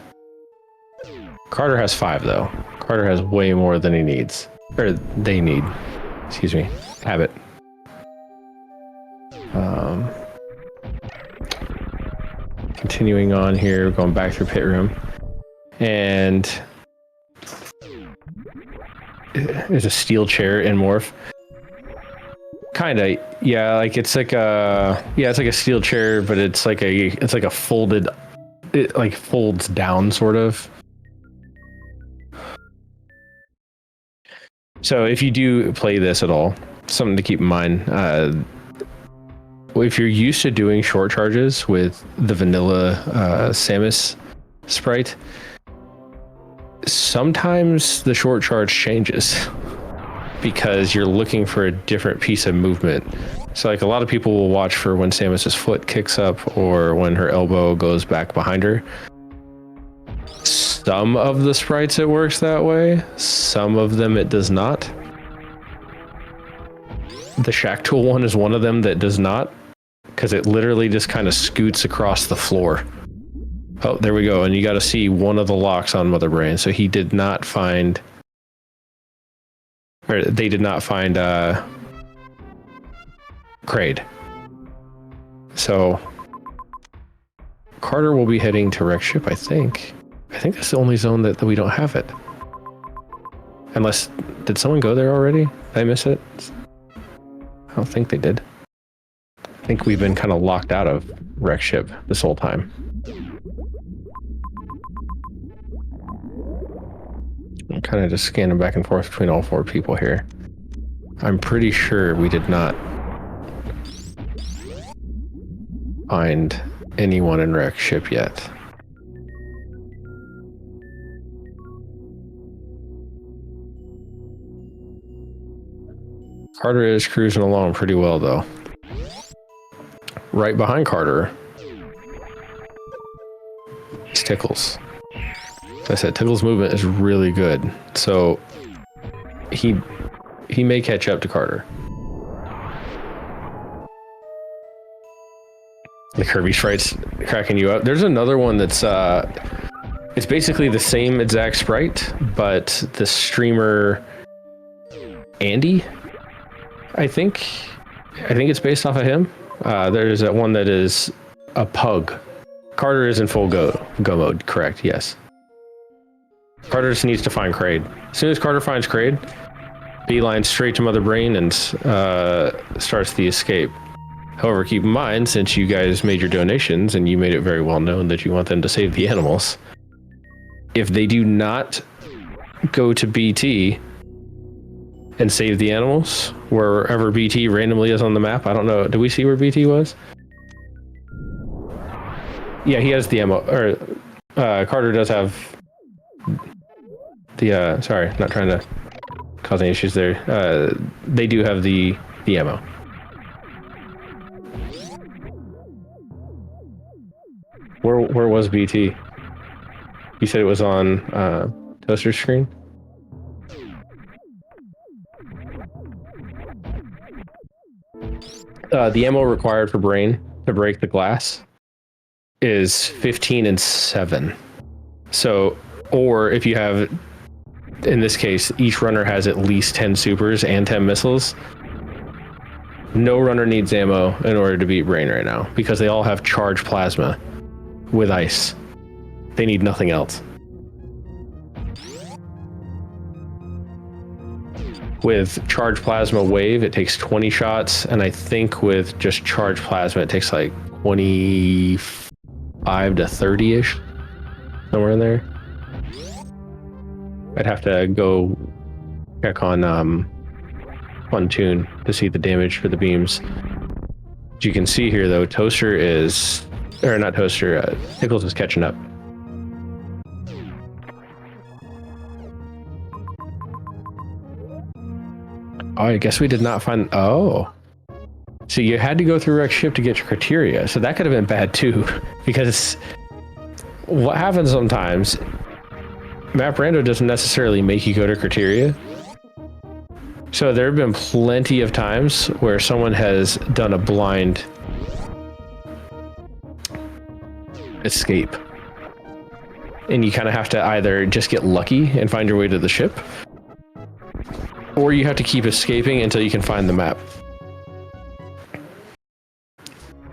Carter has 5, though. Carter has way more than he needs. Or they need. Excuse me. Habit. Continuing on here, going back through pit room. And there's a steel chair in morph. Kinda, yeah, like it's like a steel chair, but it's like a folded, it like folds down sort of. So if you do play this at all, something to keep in mind, if you're used to doing short charges with the vanilla Samus sprite, sometimes the short charge changes because you're looking for a different piece of movement. So like a lot of people will watch for when Samus's foot kicks up or when her elbow goes back behind her. Some of the sprites it works that way, some of them it does not. The Shack Tool one is one of them that does not, because it literally just kind of scoots across the floor. Oh, there we go. And you got to see one of the locks on Mother Brain. So he did not find, or they did not find Kraid. So Carter will be heading to wreck ship, I think. I think that's the only zone that we don't have it. Unless, did someone go there already? Did I miss it? I don't think they did. I think we've been kind of locked out of wreck ship this whole time. I'm kind of just scanning back and forth between all 4 people here. I'm pretty sure we did not find anyone in wreck ship yet. Carter is cruising along pretty well, though. Right behind Carter is Tickles. As I said, Tickles' movement is really good, so he may catch up to Carter. The Kirby sprite's cracking you up. There's another one that's it's basically the same exact sprite, but the streamer Andy, I think it's based off of him. There's that one that is a pug. Carter is in full go mode, correct? Yes. Carter just needs to find Kraid. As soon as Carter finds Kraid, beeline straight to Mother Brain and starts the escape. However, keep in mind, since you guys made your donations and you made it very well known that you want them to save the animals, if they do not go to BT and save the animals, wherever BT randomly is on the map, I don't know, do we see where BT was? Yeah, he has the ammo, or Carter does have the, sorry, not trying to cause any issues there. They do have the ammo. Where was BT? You said it was on Toaster's screen? The ammo required for Brain to break the glass is 15 and 7. So, or if you have, in this case, each runner has at least 10 supers and 10 missiles. No runner needs ammo in order to beat Brain right now because they all have charged plasma with ice. They need nothing else. With charged plasma wave, it takes 20 shots, and I think with just charged plasma, it takes like 25 to 30-ish, somewhere in there. I'd have to go check on Tune to see the damage for the beams. As you can see here, though, Toaster is, or not Toaster, Tickles is catching up. Oh, I guess we did not find, oh. So you had to go through Rex ship to get your criteria. So that could have been bad too, because what happens sometimes, Map Rando doesn't necessarily make you go to criteria. So there have been plenty of times where someone has done a blind escape. And you kind of have to either just get lucky and find your way to the ship, or you have to keep escaping until you can find the map.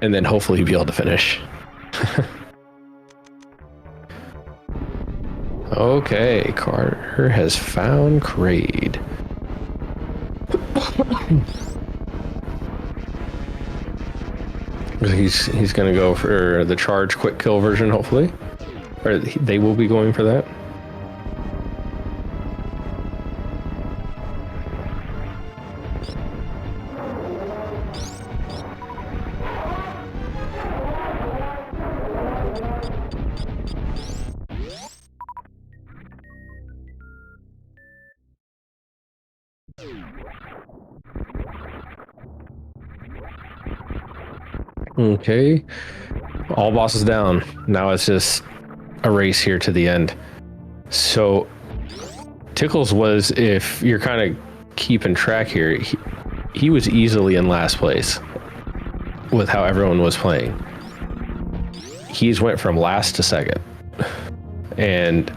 And then hopefully you'll be able to finish. Okay, Carter has found Kraid. He's gonna go for the charge quick kill version, hopefully. Or they will be going for that. Okay, all bosses down. Now it's just a race here to the end. So Tickles was, if you're kind of keeping track here, he was easily in last place with how everyone was playing. He's went from last to second, and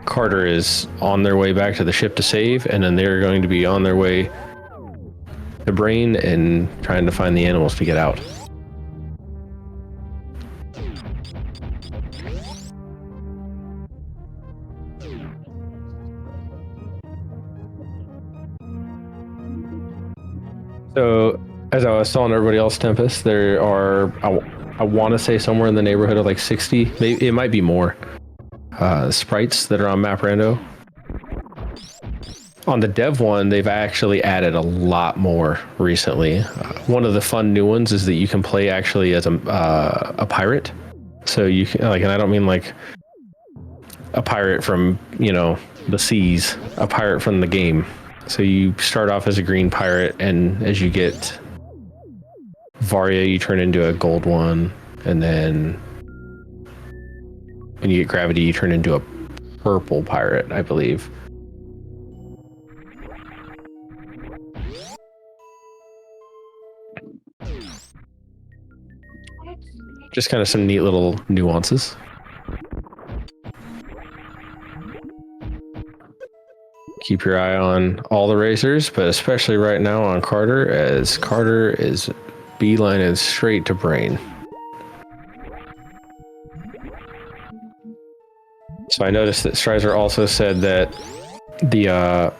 Carter is on their way back to the ship to save, and then they're going to be on their way to Brain and trying to find the animals to get out. So, as I was telling everybody else, Tempest, there are, I want to say somewhere in the neighborhood of like 60, maybe it might be more, sprites that are on Map Rando. On the dev one, they've actually added a lot more recently. One of the fun new ones is that you can play actually as a pirate. So you can, like, and I don't mean like a pirate from, you know, the seas, a pirate from the game. So you start off as a green pirate, and as you get Varia, you turn into a gold one, and then when you get Gravity, you turn into a purple pirate, I believe. Just kind of some neat little nuances. Keep your eye on all the racers, but especially right now on Carter, as Carter is beelining straight to Brain. So I noticed that Strizer also said that the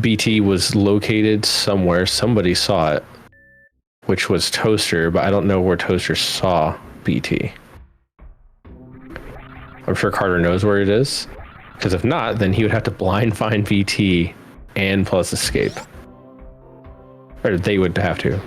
BT was located somewhere. Somebody saw it, which was Toaster, but I don't know where Toaster saw BT. I'm sure Carter knows where it is, because if not, then he would have to blind find BT and plus escape. Or they would have to.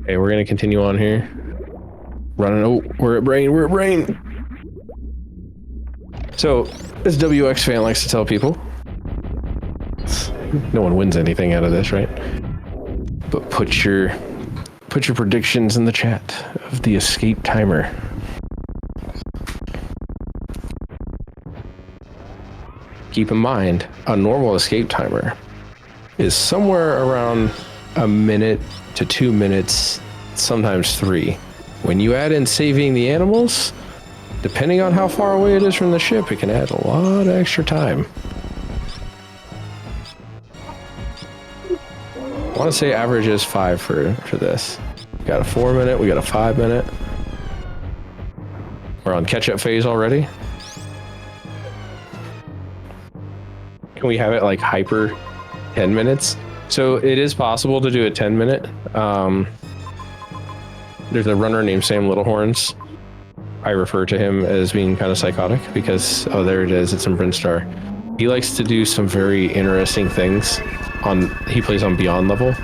Okay, we're gonna continue on here. Running. Oh, we're at Brain. We're at Brain. So, as WX fan likes to tell people, no one wins anything out of this, right? But put your predictions in the chat of the escape timer. Keep in mind, a normal escape timer is somewhere around a minute to 2 minutes, sometimes 3. When you add in saving the animals, depending on how far away it is from the ship, it can add a lot of extra time. I want to say average is 5 for this. We got a 4 minute, we got a 5 minute. We're on catch-up phase already. Can we have it like hyper 10 minutes? So it is possible to do a 10 minute. There's a runner named Sam Littlehorns. I refer to him as being kind of psychotic because, oh, there it is. It's in Brinstar. He likes to do some very interesting things. He plays on Beyond level.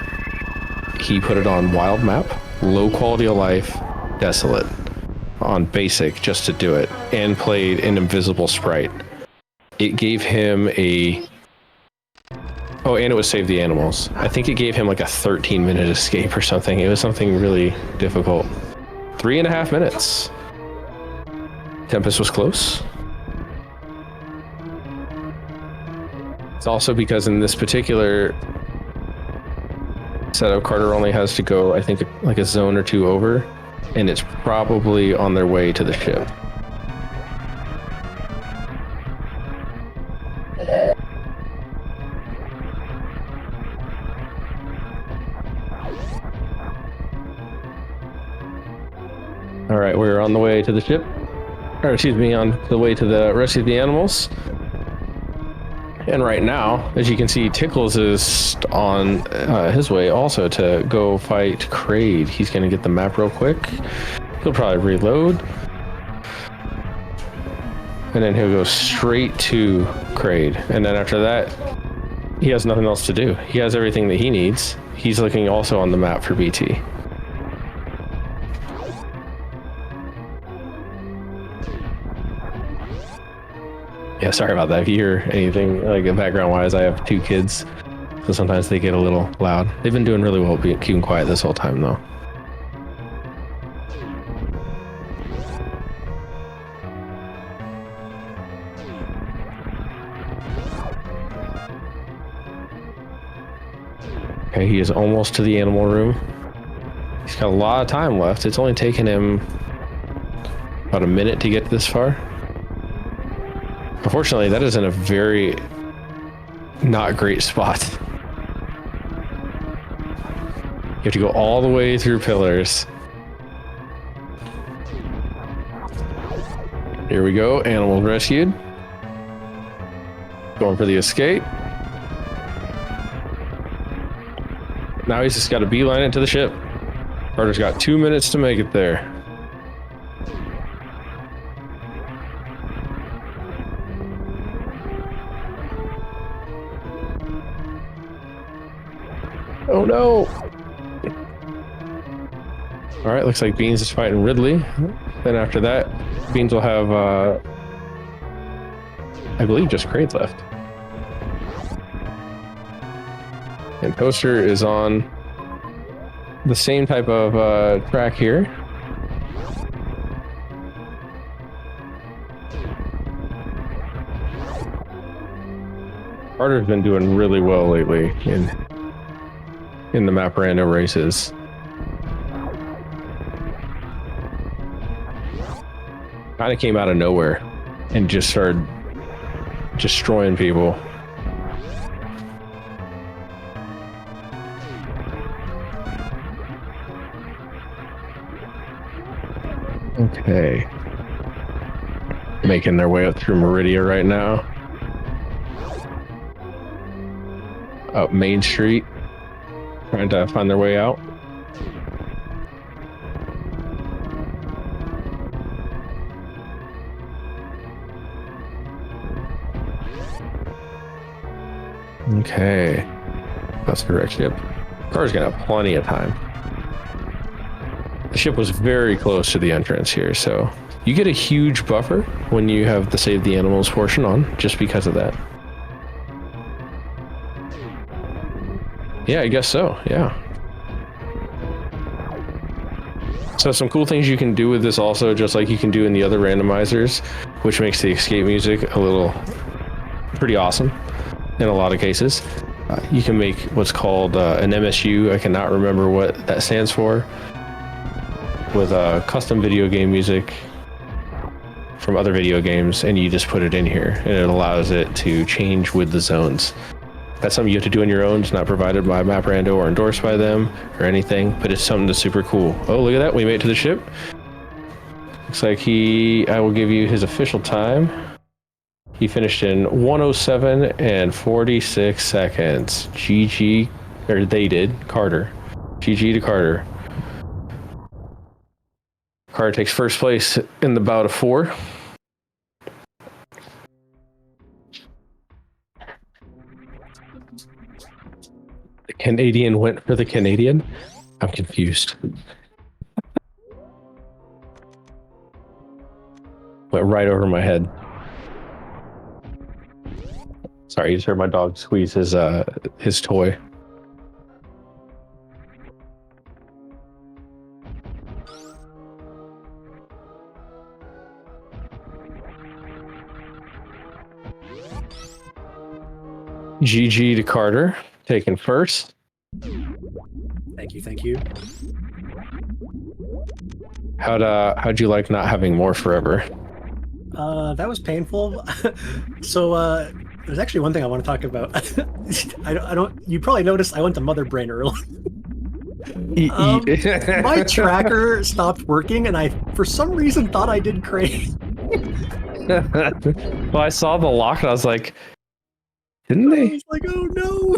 He put it on Wild map, low quality of life, desolate, on basic just to do it, and played an invisible sprite. It gave him a... Oh, and it was Save the Animals. I think it gave him like a 13-minute escape or something. It was something really difficult. 3.5 minutes. Tempest was close. It's also because in this particular setup, Carter only has to go, I think, like a zone or 2 over, and it's probably on their way to the ship. All right, we're on the way to the ship. Or excuse me, on the way to the rescue of the animals. And right now, as you can see, Tickles is on his way also to go fight Kraid. He's going to get the map real quick. He'll probably reload. And then he'll go straight to Kraid. And then after that, he has nothing else to do. He has everything that he needs. He's looking also on the map for BT. Yeah, sorry about that. If you hear anything like background wise, I have 2 kids, so sometimes they get a little loud. They've been doing really well keeping quiet this whole time though. Okay, he is almost to the animal room. He's got a lot of time left. It's only taken him about a minute to get this far. Unfortunately, that is in a very not great spot. You have to go all the way through pillars. Here we go, animal rescued. Going for the escape. Now he's just got to beeline it to the ship. Carter's got 2 minutes to make it there. Oh no! All right, looks like Beans is fighting Ridley. Then after that, Beans will have, I believe, just Kraid left. Toaster is on the same type of track here. Carter's been doing really well lately in the map rando races. Kind of came out of nowhere and just started destroying people. Okay. Making their way up through Meridia right now. Up Main Street. Trying to find their way out. Okay. That's the correct ship. Car's gonna have plenty of time. The ship was very close to the entrance here, so you get a huge buffer when you have the save the animals portion on, just because of that. Yeah, I guess so, yeah. So some cool things you can do with this also, just like you can do in the other randomizers, which makes the escape music pretty awesome in a lot of cases. You can make what's called an MSU, I cannot remember what that stands for, with custom video game music from other video games, and you just put it in here, and it allows it to change with the zones. That's something you have to do on your own. It's not provided by MapRando or endorsed by them or anything, but it's something that's super cool. Oh, look at that. We made it to the ship. Looks like I will give you his official time. He finished in 107 and 46 seconds. GG, or they did, Carter. GG to Carter. Carter takes first place in the bout of 4. The Canadian went for the Canadian? I'm confused. Went right over my head. Sorry, you just heard my dog squeeze his toy. GG to Carter, taking first. Thank you. How'd you like not having more forever? That was painful. So there's actually one thing I want to talk about. I don't. You probably noticed I went to Mother Brain early. My tracker stopped working, and I, for some reason, thought I did crave. Well, I saw the lock, and I was like, didn't they? I was like, oh no!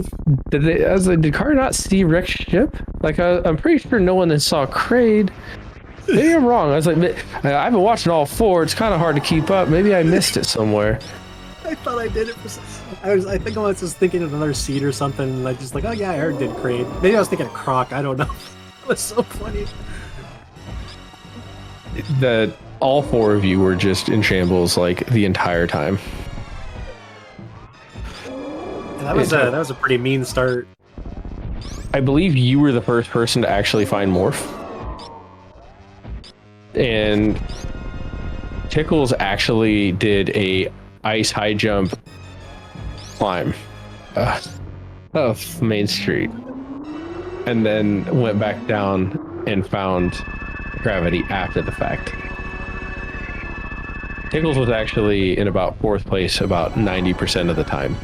Did they? I was like, did Carter not see Rick's ship? Like, I'm pretty sure no one that saw Kraid. Maybe I'm wrong. I was like, I've been watching all 4. It's kind of hard to keep up. Maybe I missed it somewhere. I thought I did it for some... I think I was just thinking of another seed or something, and I just like, oh yeah, I already did Kraid. Maybe I was thinking of Croc, I don't know. It was so funny. All 4 of you were just in shambles, like, the entire time. And that was a pretty mean start. I believe you were the first person to actually find Morph. And Tickles actually did a ice high jump climb of Main Street, and then went back down and found Gravity after the fact. Tickles was actually in about 4th place about 90% of the time.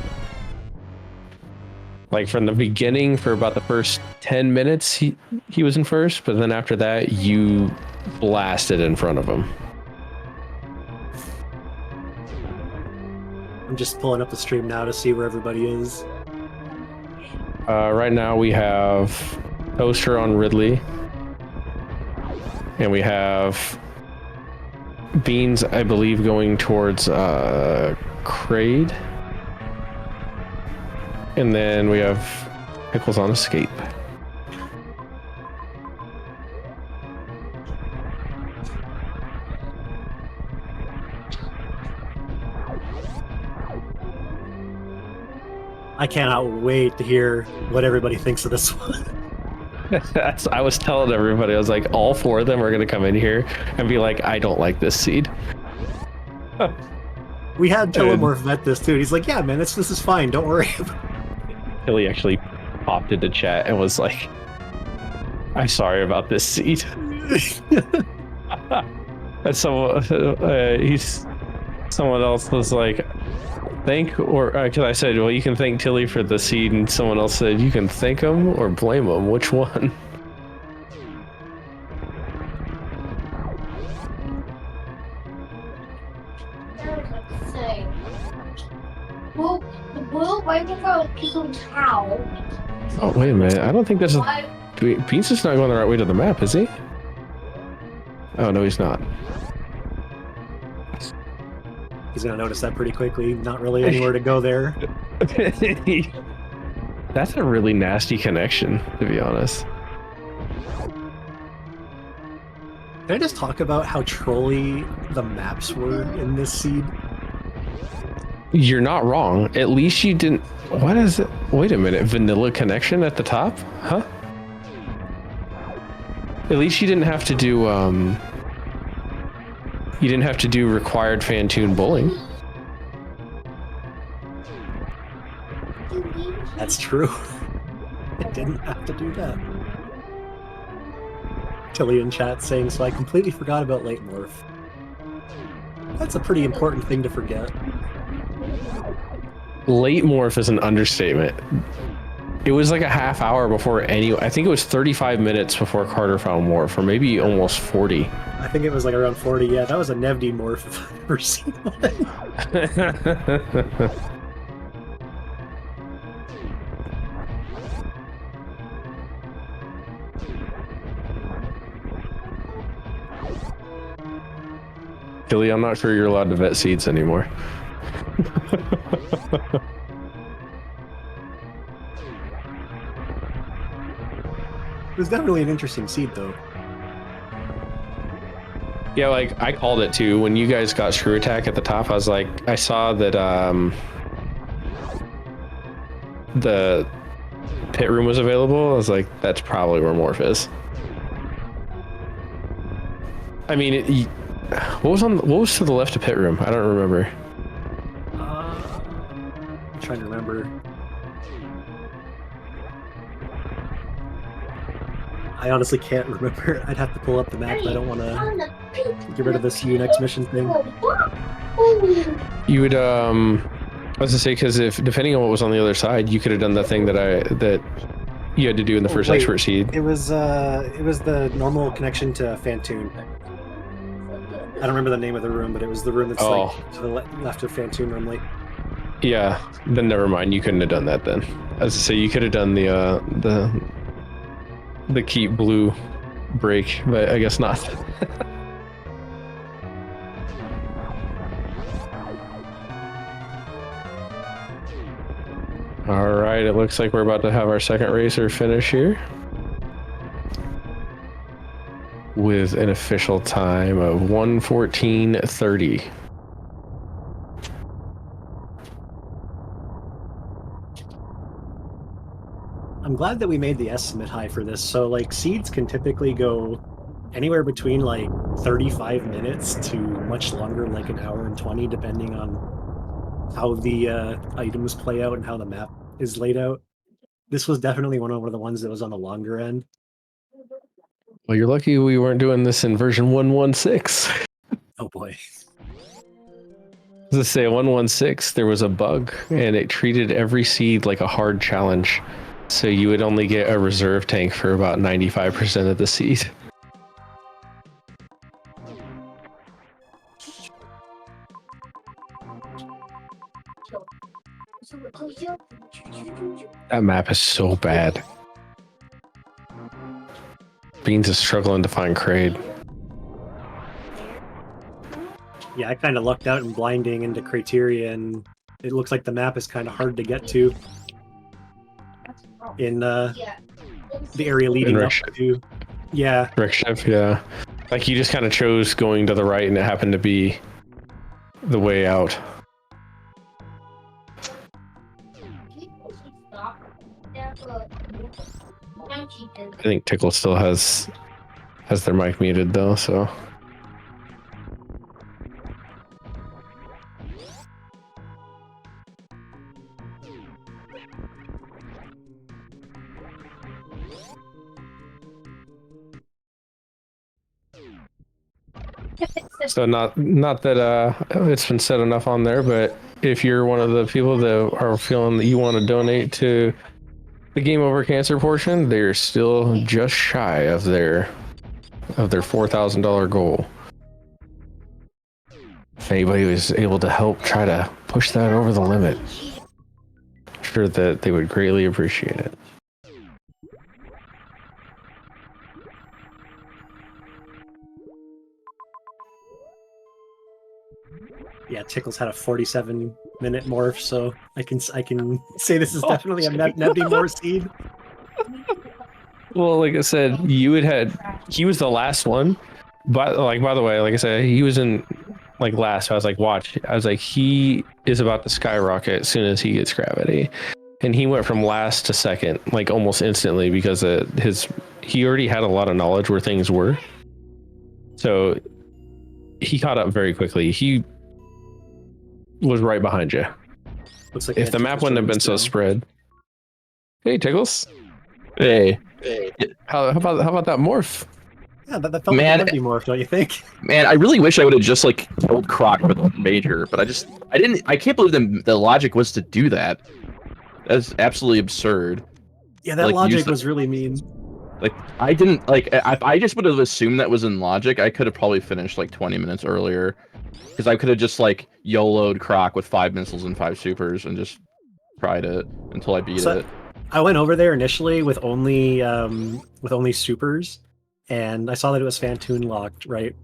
Like from the beginning, for about the first 10 minutes, he was in first, but then after that, you blasted in front of him. I'm just pulling up the stream now to see where everybody is. Right now we have Toaster on Ridley, and we have Beans, I believe, going towards Kraid, and then we have Pickles on Escape. I cannot wait to hear what everybody thinks of this one. I was telling everybody, I was like, all 4 of them are going to come in here and be like, I don't like this seed. We had Telomorph vet this too. He's like, yeah, man, this is fine. Don't worry. Billy actually popped into chat and was like, I'm sorry about this seed. And someone else was like, because I said, well, you can thank Tilly for the seed, and someone else said, you can thank him or blame him. Which one? Oh, wait a minute. I don't think this is... Beans is not going the right way to the map, is he? Oh, no, he's not. He's gonna notice that pretty quickly. Not really anywhere to go there. That's a really nasty connection, to be honest. Can I just talk about how trolly the maps were in this seed? You're not wrong. At least you didn't... What is it? Wait a minute. Vanilla connection at the top? Huh? At least you didn't have to do, You didn't have to do required Fantune bowling. That's true. I didn't have to do that. Tilly in chat saying, so I completely forgot about late morph. That's a pretty important thing to forget. Late morph is an understatement. It was like a half hour before I think it was 35 minutes before Carter found morph, or maybe almost 40. I think it was like around 40. Yeah, that was a Nevdi morph if I've ever seen one. Billy, I'm not sure you're allowed to vet seeds anymore. It was definitely an interesting seed, though. Yeah, like, I called it too. When you guys got Screw Attack at the top, I was like, I saw that the pit room was available. I was like, that's probably where Morph is. I mean, what was to the left of pit room? I don't remember. I'm trying to remember. I honestly can't remember. I'd have to pull up the map. I don't want to get rid of this you next mission thing. You would, I was gonna say, because if depending on what was on the other side, you could have done the thing that you had to do in the first Wait, expert seed. It was the normal connection to Fantune. I don't remember the name of the room, but it was the room that's like to the left of Fantune normally. Yeah, then never mind. You couldn't have done that then. As I say, you could have done the keep blue break, but I guess not. All right, it looks like we're about to have our second racer finish here with an official time of 1:14:30. I'm glad that we made the estimate high for this. So like seeds can typically go anywhere between like 35 minutes to much longer, like an hour and 20, depending on how the items play out and how the map is laid out. This was definitely one of the ones that was on the longer end. Well, you're lucky we weren't doing this in version 1.16. Oh boy. As I say, 1.16, there was a bug, and it treated every seed like a hard challenge. So you would only get a reserve tank for about 95% of the seed. That map is so bad. Beans is struggling to find Kraid. Yeah, I kind of lucked out in blinding into criteria, and it looks like the map is kind of hard to get to in the area leading up to. Yeah. Rickshift, yeah. Like you just kind of chose going to the right, and it happened to be the way out. I think Tickle still has their mic muted though, so. So not that it's been said enough on there, but if you're one of the people that are feeling that you want to donate to the Game Over Cancer portion, they're still just shy of their $4,000 goal. If anybody was able to help try to push that over the limit, I'm sure that they would greatly appreciate it. Yeah, Tickles had a 47-minute morph, so I can say this is definitely a Nebby morph seed. Well, like I said, he was the last one, but by the way, like I said, he was in last. So I was like, watch. I was like, he is about to skyrocket as soon as he gets gravity, and he went from last to second almost instantly because he already had a lot of knowledge where things were, so he caught up very quickly. He was right behind you. Looks like if the map wouldn't have been so spread. Hey, Tickles. Hey. How about that morph? Yeah, that felt like a Nebby morph, don't you think? Man, I really wish I would have just killed Croc with a major, but I can't believe the logic was to do that. That's absolutely absurd. Yeah, that logic was really mean. I didn't if I just would have assumed that was in logic, I could have probably finished 20 minutes earlier. Because I could have just YOLO'd Croc with 5 missiles and 5 supers and just tried it until I beat it. I went over there initially with only supers, and I saw that it was Fantoon locked, right?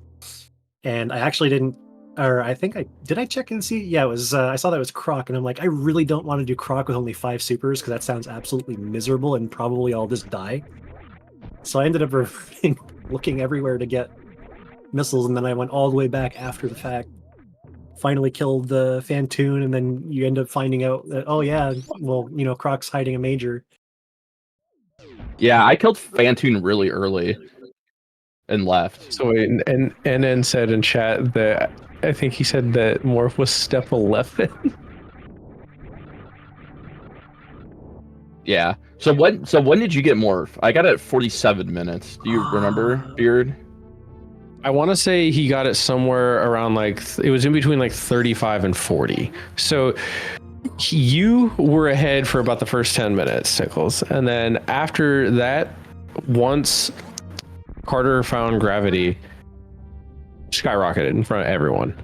And I actually didn't, or I think did I check and see? Yeah, it was. I saw that it was Croc, and I'm like, I really don't want to do Croc with only 5 supers because that sounds absolutely miserable, and probably I'll just die. So I ended up looking everywhere to get missiles, and then I went all the way back after the fact. Finally killed the Fantoon, and then you end up finding out that, oh yeah, well, Croc's hiding a major. Yeah, I killed Fantoon really early and left. So wait, and then said in chat that I think he said that morph was step 11. Yeah. So when did you get morph? I got it at 47 minutes. Do you remember, Beard? I want to say he got it somewhere around it was in between 35 and 40. So you were ahead for about the first 10 minutes, Tickles. And then after that, once Carter found gravity, skyrocketed in front of everyone.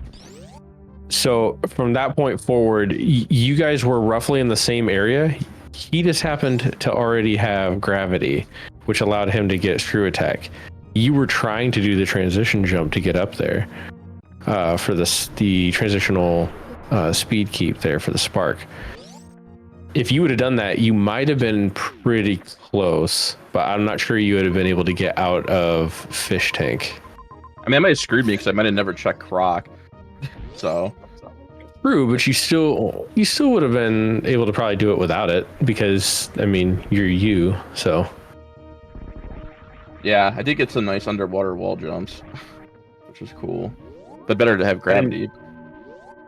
So from that point forward, you guys were roughly in the same area. He just happened to already have gravity, which allowed him to get Shrew Attack. You were trying to do the transition jump to get up there for the transitional speed keep there for the spark. If you would have done that, you might have been pretty close, but I'm not sure you would have been able to get out of Fish Tank. I mean, it might have screwed me because I might have never checked Croc. So true, but you still would have been able to probably do it without it because I mean you're you, so. Yeah, I did get some nice underwater wall jumps, which was cool. But better to have gravity.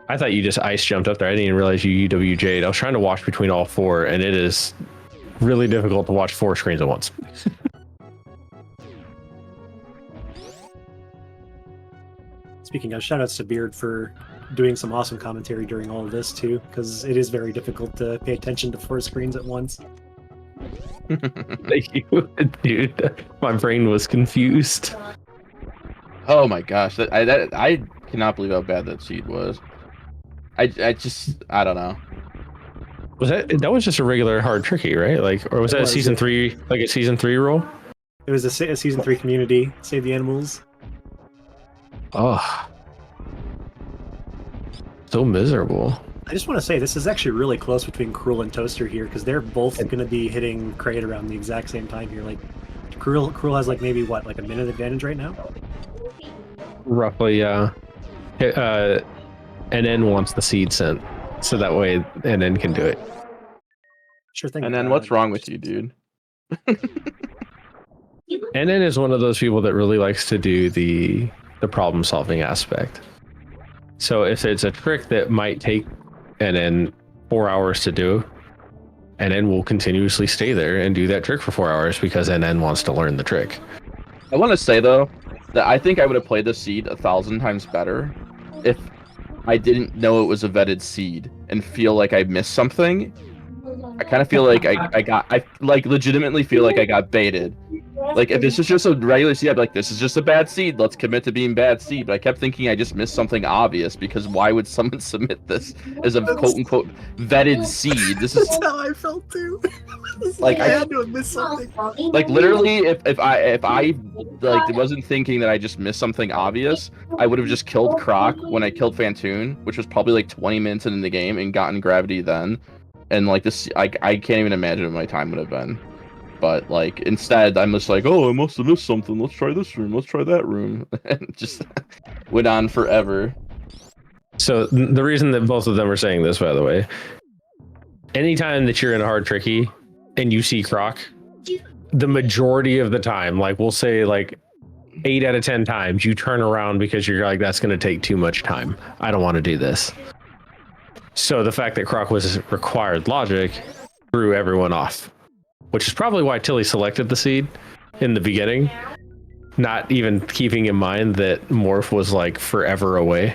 I thought you just ice jumped up there. I didn't even realize you UWJ'd. I was trying to watch between all 4, and it is really difficult to watch 4 screens at once. Speaking of, shoutouts to Beard for doing some awesome commentary during all of this too, because it is very difficult to pay attention to 4 screens at once. Thank you, dude. My brain was confused. Oh my gosh, I cannot believe how bad that seed was. I don't know. Was that was just a regular hard tricky, right? Or was that a season 3, a season 3 roll? It was a season 3 community, Save the Animals. Oh, so miserable. I just want to say this is actually really close between Cruel and Toaster here because they're both going to be hitting Crate around the exact same time here. Cruel has maybe what, a minute advantage right now? Roughly, yeah. NN wants the seed sent, so that way NN can do it. Sure thing. And then what's wrong with you, dude? NN is one of those people that really likes to do the problem solving aspect. So if it's a trick that might take NN 4 hours to do, NN will continuously stay there and do that trick for 4 hours because NN wants to learn the trick. I want to say though that I think I would have played the seed 1,000 times better if I didn't know it was a vetted seed and feel like I missed something. I kind of feel like I like legitimately feel like I got baited. Like if this is just a regular seed, I'd be like, this is just a bad seed. Let's commit to being bad seed. But I kept thinking I just missed something obvious because why would someone submit this as a quote unquote vetted seed? This is That's how I felt too. Like, I had to have missed something. like literally if I like wasn't thinking that I just missed something obvious, I would have just killed Croc when I killed Fantoon, which was probably like 20 minutes into the game, and gotten gravity then. And like this, I can't even imagine what my time would have been. But like instead, I'm just like, oh, I must have missed something. Let's try this room. Let's try that room, and just went on forever. So the reason that both of them are saying this, by the way, anytime that you're in a hard tricky and you see Croc, the majority of the time, like we'll say like 8 out of 10 times, you turn around because you're like, that's going to take too much time. I don't want to do this. So the fact that Croc was required logic threw everyone off, which is probably why Tilly selected the seed in the beginning, not even keeping in mind that Morph was like forever away.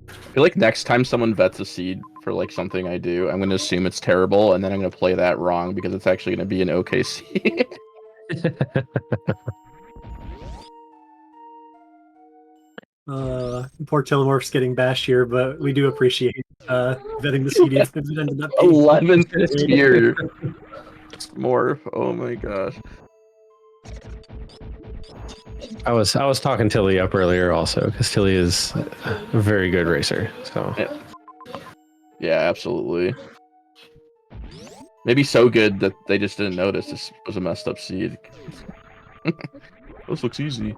I feel like next time someone vets a seed for like something I do, I'm gonna assume it's terrible, and then I'm gonna play that wrong because it's actually gonna be an okay seed. Poor Tillamorph's getting bashed here, but we do appreciate vetting the CD if it ended up being 11th this year. Morph. Oh my gosh. I was talking Tilly up earlier also because Tilly is a very good racer. So Yeah, absolutely. Maybe so good that they just didn't notice this was a messed up seed. This looks easy.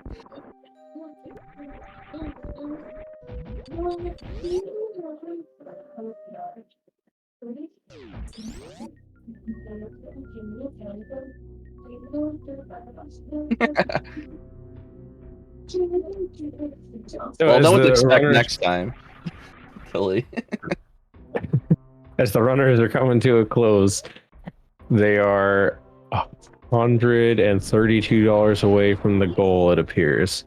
Well, know what to expect next time. Tilly. As the runners are coming to a close, they are $132 away from the goal, it appears.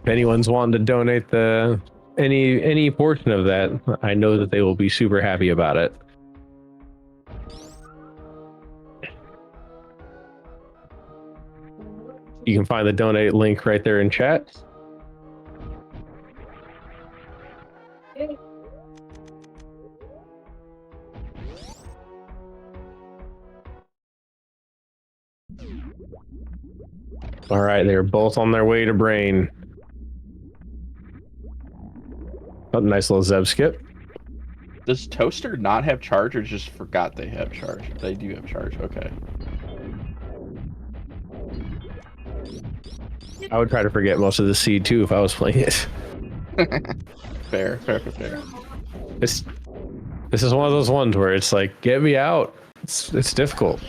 If anyone's wanting to donate any portion of that, I know that they will be super happy about it. You can find the donate link right there in chat. All right, they're both on their way to Brain. Oh, nice little Zeb skip. Does Toaster not have charge or just forgot they have charge? They do have charge, okay. I would try to forget most of the seed too if I was playing it. Fair. This is one of those ones where it's like, get me out. It's difficult.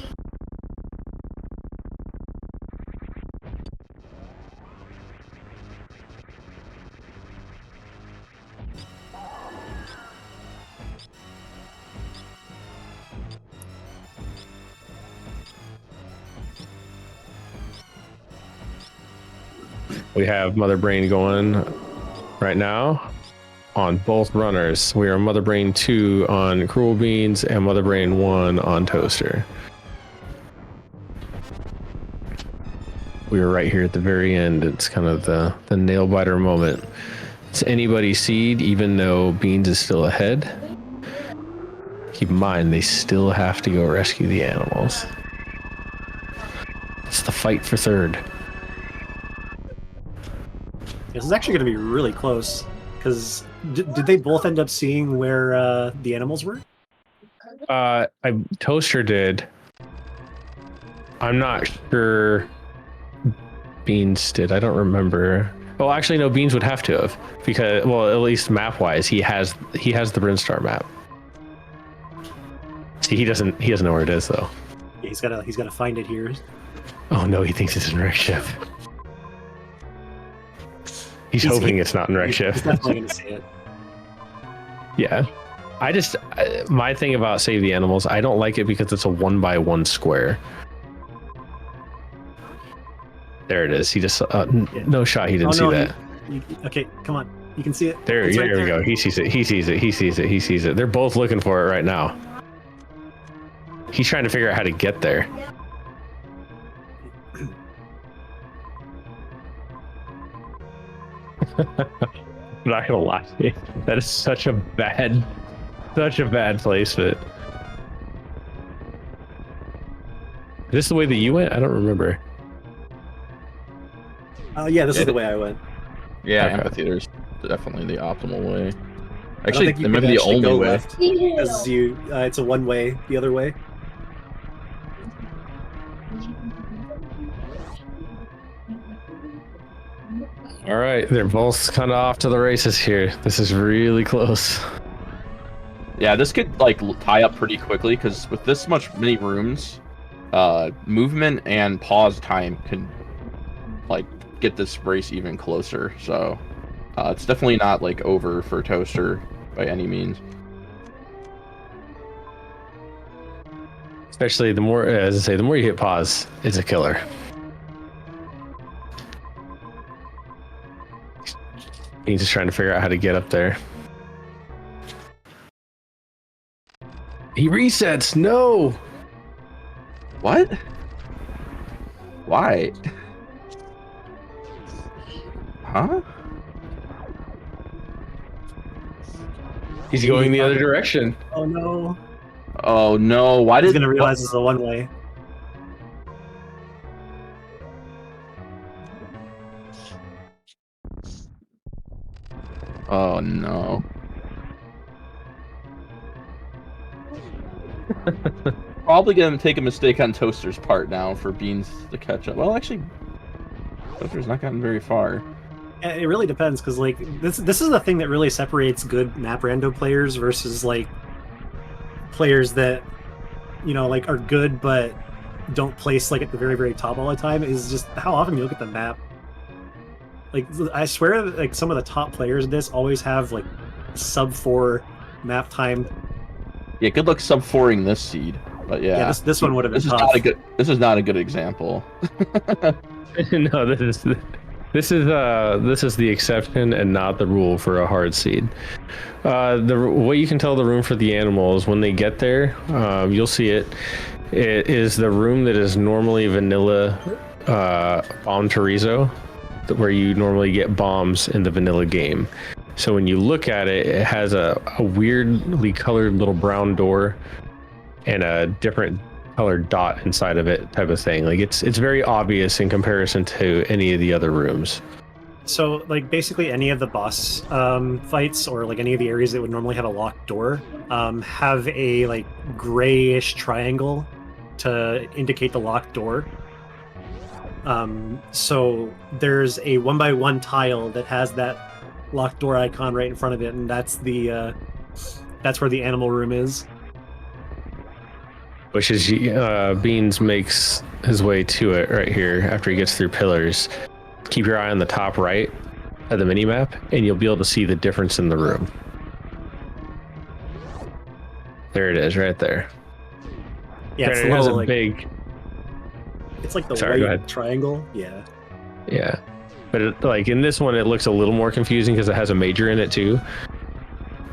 We have Mother Brain going right now on both runners. We are Mother Brain 2 on Cruelbeanz and Mother Brain 1 on Toaster. We are right here at the very end. It's kind of the nail biter moment. It's anybody's seed, even though Beans is still ahead. Keep in mind, they still have to go rescue the animals. It's the fight for third. This is actually going to be really close, because did they both end up seeing where the animals were? Toaster did. I'm not sure Beans did. I don't remember. Well, actually, no. Beans would have to have, because, well, at least map-wise, he has the Brinstar map. See, he doesn't know where it is though. Yeah, he's gotta find it here. Oh no, he thinks it's in wreck ship. He's hoping it's not in wreck ship. He's definitely gonna see it. Yeah. My thing about Save the Animals, I don't like it because it's a 1x1 square. There it is. He just no shot. He didn't see that. Okay, come on. You can see it. There It's right we go. He sees it. He sees it. He sees it. He sees it. They're both looking for it right now. He's trying to figure out how to get there. I'm not gonna lie to you. That is such a bad placement. Is this the way that you went? I don't remember. Yeah, this is the way I went. Yeah, Okay. amphitheater's definitely the optimal way. I don't Actually, think you it might could be the actually only go way. left, because it's a one way the other way. All right, they're both kind of off to the races here. This is really close. Yeah, this could like tie up pretty quickly because with this much many rooms, movement and pause time can like get this race even closer. So it's definitely not like over for Toaster by any means. Especially the more, as I say, the more you hit pause, it's a killer. He's just trying to figure out how to get up there. He resets. No. What? Why? Huh? He's going the other direction. Oh no! Oh no! Why He's did gonna realize it's a one way. Oh no! Probably gonna take a mistake on Toaster's part now for Beans to catch up. Well, actually, Toaster's not gotten very far. Yeah, it really depends, because like this is the thing that really separates good map rando players versus like players that like are good but don't place like at the very, very top all the time, is just how often you look at the map. Like, I swear that like some of the top players in this always have like sub 4 map time. Yeah, good luck sub 4ing this seed. But yeah, this one would have been this is tough. not a good. This is not a good example. No, this is the exception and not the rule for a hard seed. The way you can tell the room for the animals when they get there, you'll see it. It is the room that is normally vanilla bomb chorizo, where you normally get bombs in the vanilla game. So when you look at it, it has a weirdly colored little brown door and a different colored dot inside of it, type of thing. Like it's very obvious in comparison to any of the other rooms. So like basically any of the boss fights, or like any of the areas that would normally have a locked door, have a like grayish triangle to indicate the locked door. So there's a 1x1 tile that has that locked door icon right in front of it, and that's where the animal room is. Which is Beans makes his way to it right here after he gets through pillars. Keep your eye on the top right of the mini map, and you'll be able to see the difference in the room. There it is, right there. Yeah, it's it the has little, a like, big. it's like the Sorry, go white ahead. triangle. Yeah. Yeah, but like in this one, it looks a little more confusing because it has a major in it too.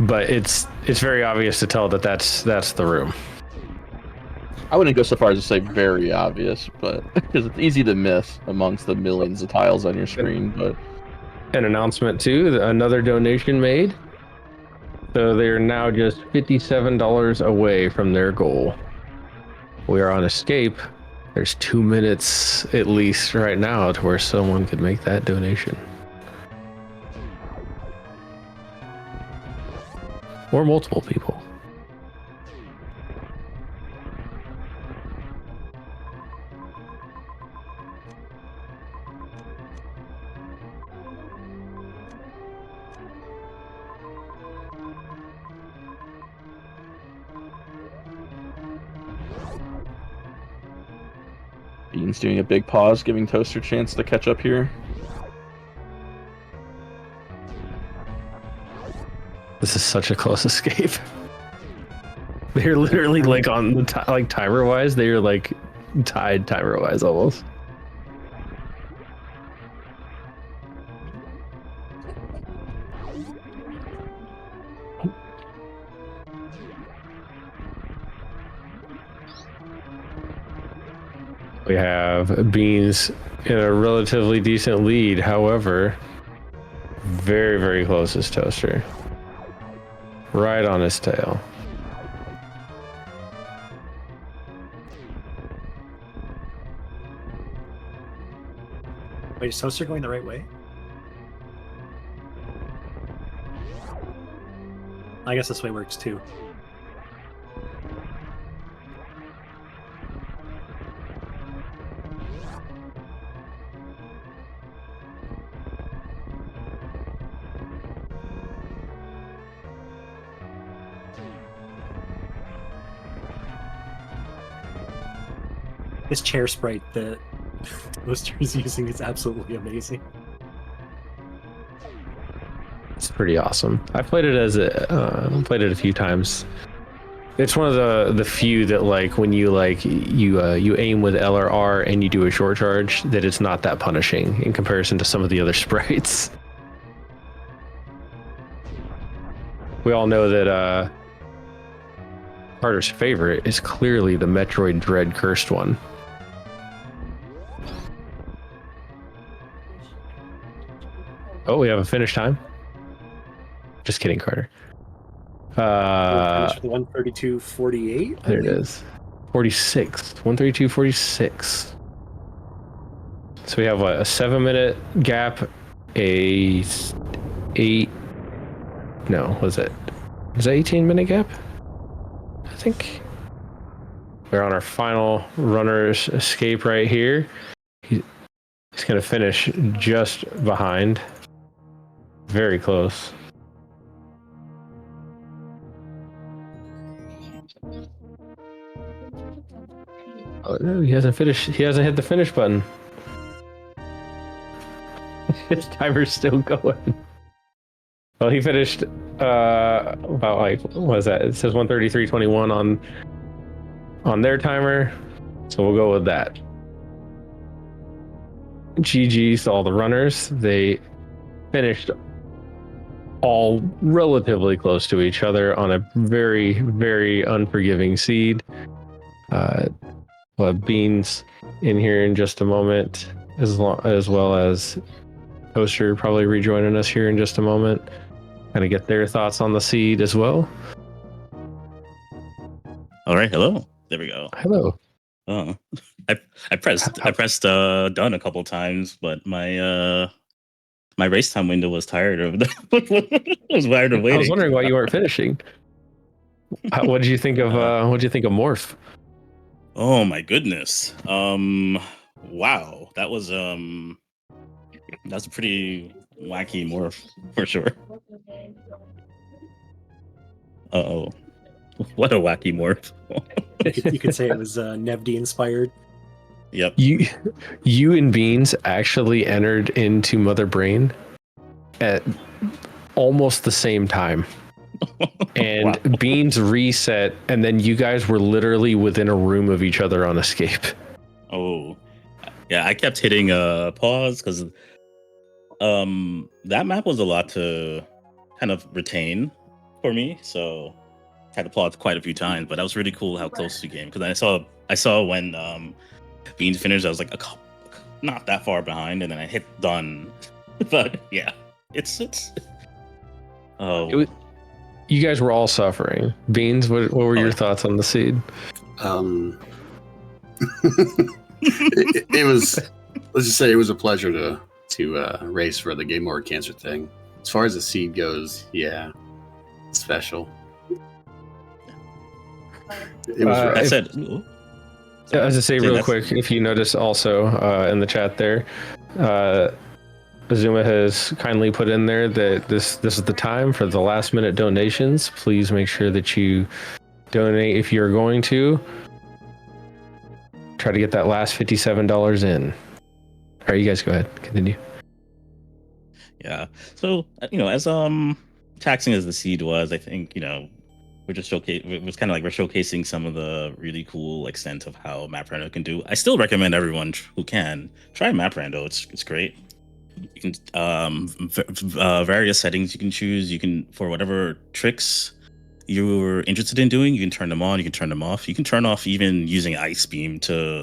But it's very obvious to tell that that's the room. I wouldn't go so far as to say very obvious, but because it's easy to miss amongst the millions of tiles on your screen. But An announcement too, another donation made. So they are now just $57 away from their goal. We are on escape. There's 2 minutes at least right now to where someone could make that donation. Or multiple people. Beans doing a big pause, giving Toaster a chance to catch up here. This is such a close escape. They're literally like on the like timer wise, they are like tied timer wise almost. We have Beans in a relatively decent lead, however, very, very close is Toaster. Right on his tail. Wait, is Toaster going the right way? I guess this way works too. This chair sprite that Toaster is using is absolutely amazing. It's pretty awesome. I played it as played it a few times. It's one of the few that like when you you aim with L or R and you do a short charge, that it's not that punishing in comparison to some of the other sprites. We all know that Carter's favorite is clearly the Metroid Dread cursed one. Oh, we have a finish time. Just kidding, Carter. Finish with 132.48. There it is. 46. 132.46. So we have what, a 7-minute gap, a 8. No, was it? Was that 18-minute gap? I think. We're on our final runner's escape right here. He's going to finish just behind. Very close. Oh no, he hasn't finished. He hasn't hit the finish button. His timer's still going. Well, he finished about like, what was that? It says 133.21 on their timer, so we'll go with that. GG's to all the runners. They finished all relatively close to each other on a very, very unforgiving seed. We'll have Beans in here in just a moment, as well as Toaster probably rejoining us here in just a moment. Kind of get their thoughts on the seed as well. All right, hello. There we go. Hello. Oh, I pressed done a couple times, but my race time window was tired of was tired of waiting. I was wondering why you weren't finishing. What did you think of Morph? Oh my goodness. Wow. That was that's a pretty wacky morph for sure. Uh-oh. What a wacky morph. You could say it was Nevd inspired. Yep. You and Beans actually entered into Mother Brain at almost the same time. And wow. Beans reset, and then you guys were literally within a room of each other on escape. Oh. Yeah, I kept hitting pause because that map was a lot to kind of retain for me, so I had to pause quite a few times, but that was really cool how close we came, because I saw when Beans finished, I was like not that far behind, and then I hit done. But yeah, it's you guys were all suffering. Beans, what were your thoughts on the seed? It was, let's just say it was a pleasure to race for the Game Over Cancer thing. As far as the seed goes, yeah, it's special. It was I said, I was to say real quick, if you notice also in the chat there, Azuma has kindly put in there that this is the time for the last minute donations. Please make sure that you donate if you're going to. try to get that last $57 in. All right, you guys go ahead. Continue. Yeah. So as taxing as the seed was, I think we're just it was kind of like we're showcasing some of the really cool extent of how Map Rando can do. I still recommend everyone who can try Map Rando. It's great. You can various settings you can choose. You can, for whatever tricks you're interested in doing, you can turn them on, you can turn them off. You can turn off even using Ice Beam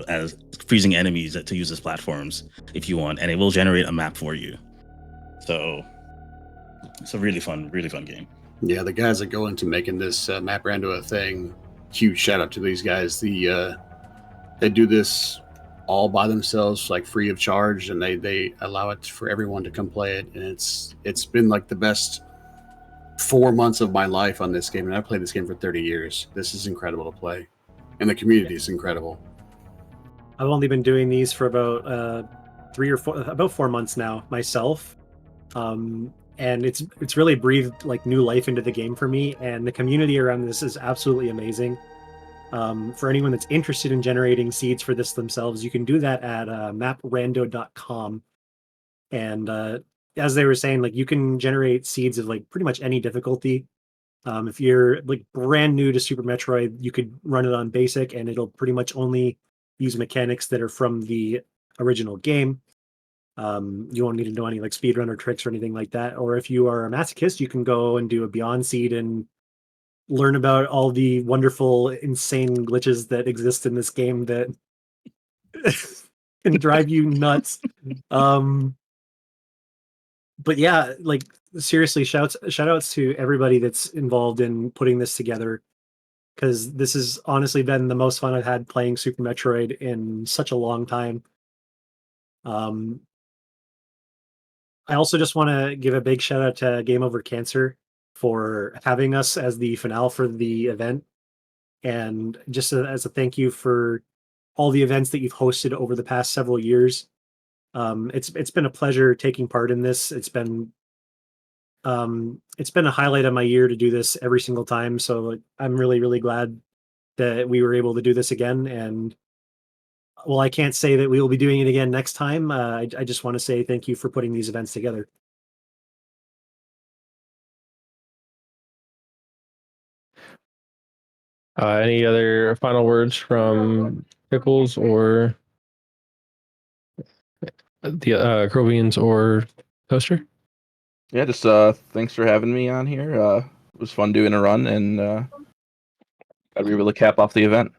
as freezing enemies to use as platforms if you want, and it will generate a map for you. So it's a really fun game. Yeah, the guys that go into making this Map Rando a thing, huge shout out to these guys. They do this all by themselves, like free of charge, and they allow it for everyone to come play it. And it's been like the best 4 months of my life on this game, and I've played this game for 30 years. This is incredible to play, and the community is incredible. I've only been doing these for about 4 months now myself, and it's really breathed like new life into the game for me. And the community around this is absolutely amazing. For anyone that's interested in generating seeds for this themselves, you can do that at maprando.com. And as they were saying, like, you can generate seeds of like pretty much any difficulty. If you're like brand new to Super Metroid, you could run it on basic, and it'll pretty much only use mechanics that are from the original game. You won't need to know any like speedrunner tricks or anything like that. Or if you are a masochist, you can go and do a Beyond Seed and learn about all the wonderful, insane glitches that exist in this game that can drive you nuts. But yeah, like, seriously, shout outs to everybody that's involved in putting this together, because this has honestly been the most fun I've had playing Super Metroid in such a long time. I also just want to give a big shout out to Game Over Cancer for having us as the finale for the event, and just as a thank you for all the events that you've hosted over the past several years. It's been a pleasure taking part in this. It's been a highlight of my year to do this every single time. So I'm really, really glad that we were able to do this again. And well, I can't say that we will be doing it again next time. I just want to say thank you for putting these events together. Any other final words from Pickles or the Cruelbeanz or Toaster? Yeah, just thanks for having me on here. It was fun doing a run, and glad we were able to cap off the event.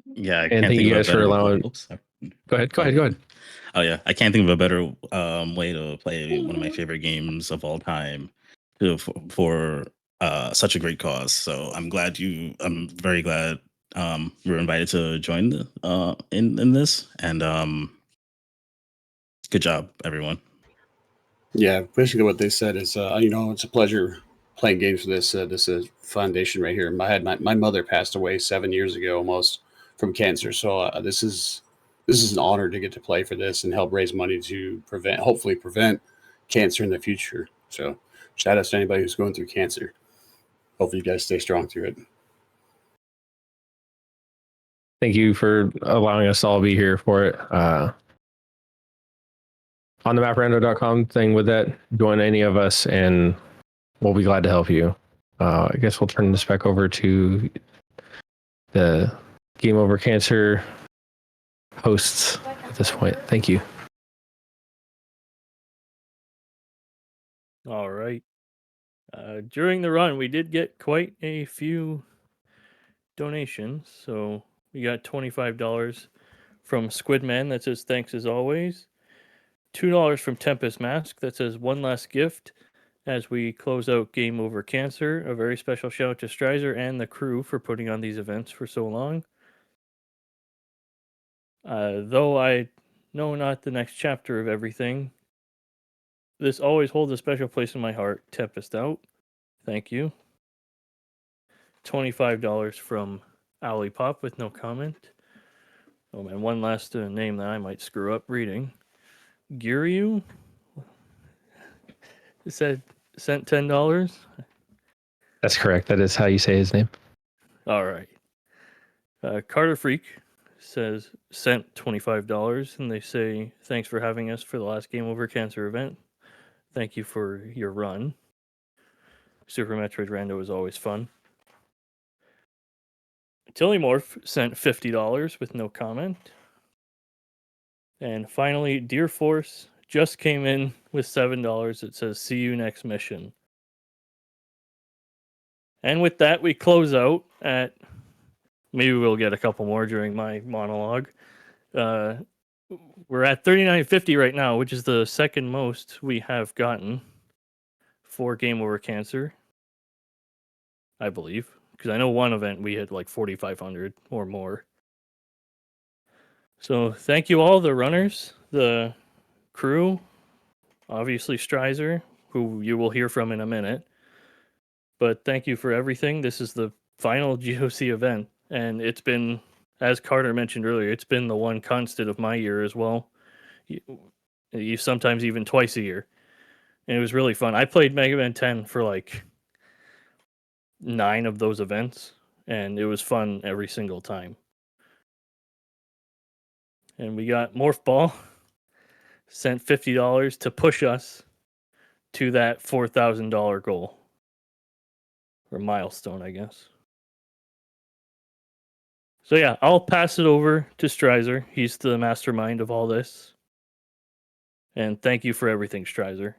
Yeah, I And can't thank think you of a guys for better. allowing. Oops, sorry. Go ahead. Oh yeah, I can't think of a better way to play one of my favorite games of all time for such a great cause. So I'm very glad you were invited to join in this, and good job, everyone. Yeah, basically what they said is, it's a pleasure playing games for this foundation right here. My mother passed away 7 years ago almost from cancer, so this is an honor to get to play for this and help raise money to hopefully prevent cancer in the future. So shout out to anybody who's going through cancer. Hopefully you guys stay strong through it. Thank you for allowing us to all be here for it. On the maprando.com thing with that, join any of us and we'll be glad to help you. I guess we'll turn this back over to the Game Over Cancer hosts at this point. Thank you. All right. During the run, we did get quite a few donations. So we got $25 from Squidman that says thanks as always. $2 from Tempest Mask that says one last gift as we close out Game Over Cancer. A very special shout out to Strizer and the crew for putting on these events for so long. Though I know not the next chapter of everything, this always holds a special place in my heart. Tempest out. Thank you. $25 from Owly Pop with no comment. Oh man, one last name that I might screw up reading. Giryu? It said sent $10. That's correct. That is how you say his name. All right. Karterfreak says sent $25, and they say thanks for having us for the last Game Over Cancer event. Thank you for your run. Super Metroid Rando is always fun. Tillymorph sent $50 with no comment. And finally, Deer Force just came in with $7. It says, see you next mission. And with that, we close out at, maybe we'll get a couple more during my monologue. We're at 39.50 right now, which is the second most we have gotten for Game Over Cancer, I believe. Because I know one event we had like 4,500 or more. So thank you all, the runners, the crew, obviously Strizer, who you will hear from in a minute. But thank you for everything. This is the final GOC event, and it's been, as Carter mentioned earlier, it's been the one constant of my year as well. You sometimes even twice a year. And it was really fun. I played Mega Man 10 for like 9 of those events, and it was fun every single time. And we got Morph Ball sent $50 to push us to that $4,000 goal. Or milestone, I guess. So yeah, I'll pass it over to Strizer. He's the mastermind of all this. And thank you for everything, Strizer.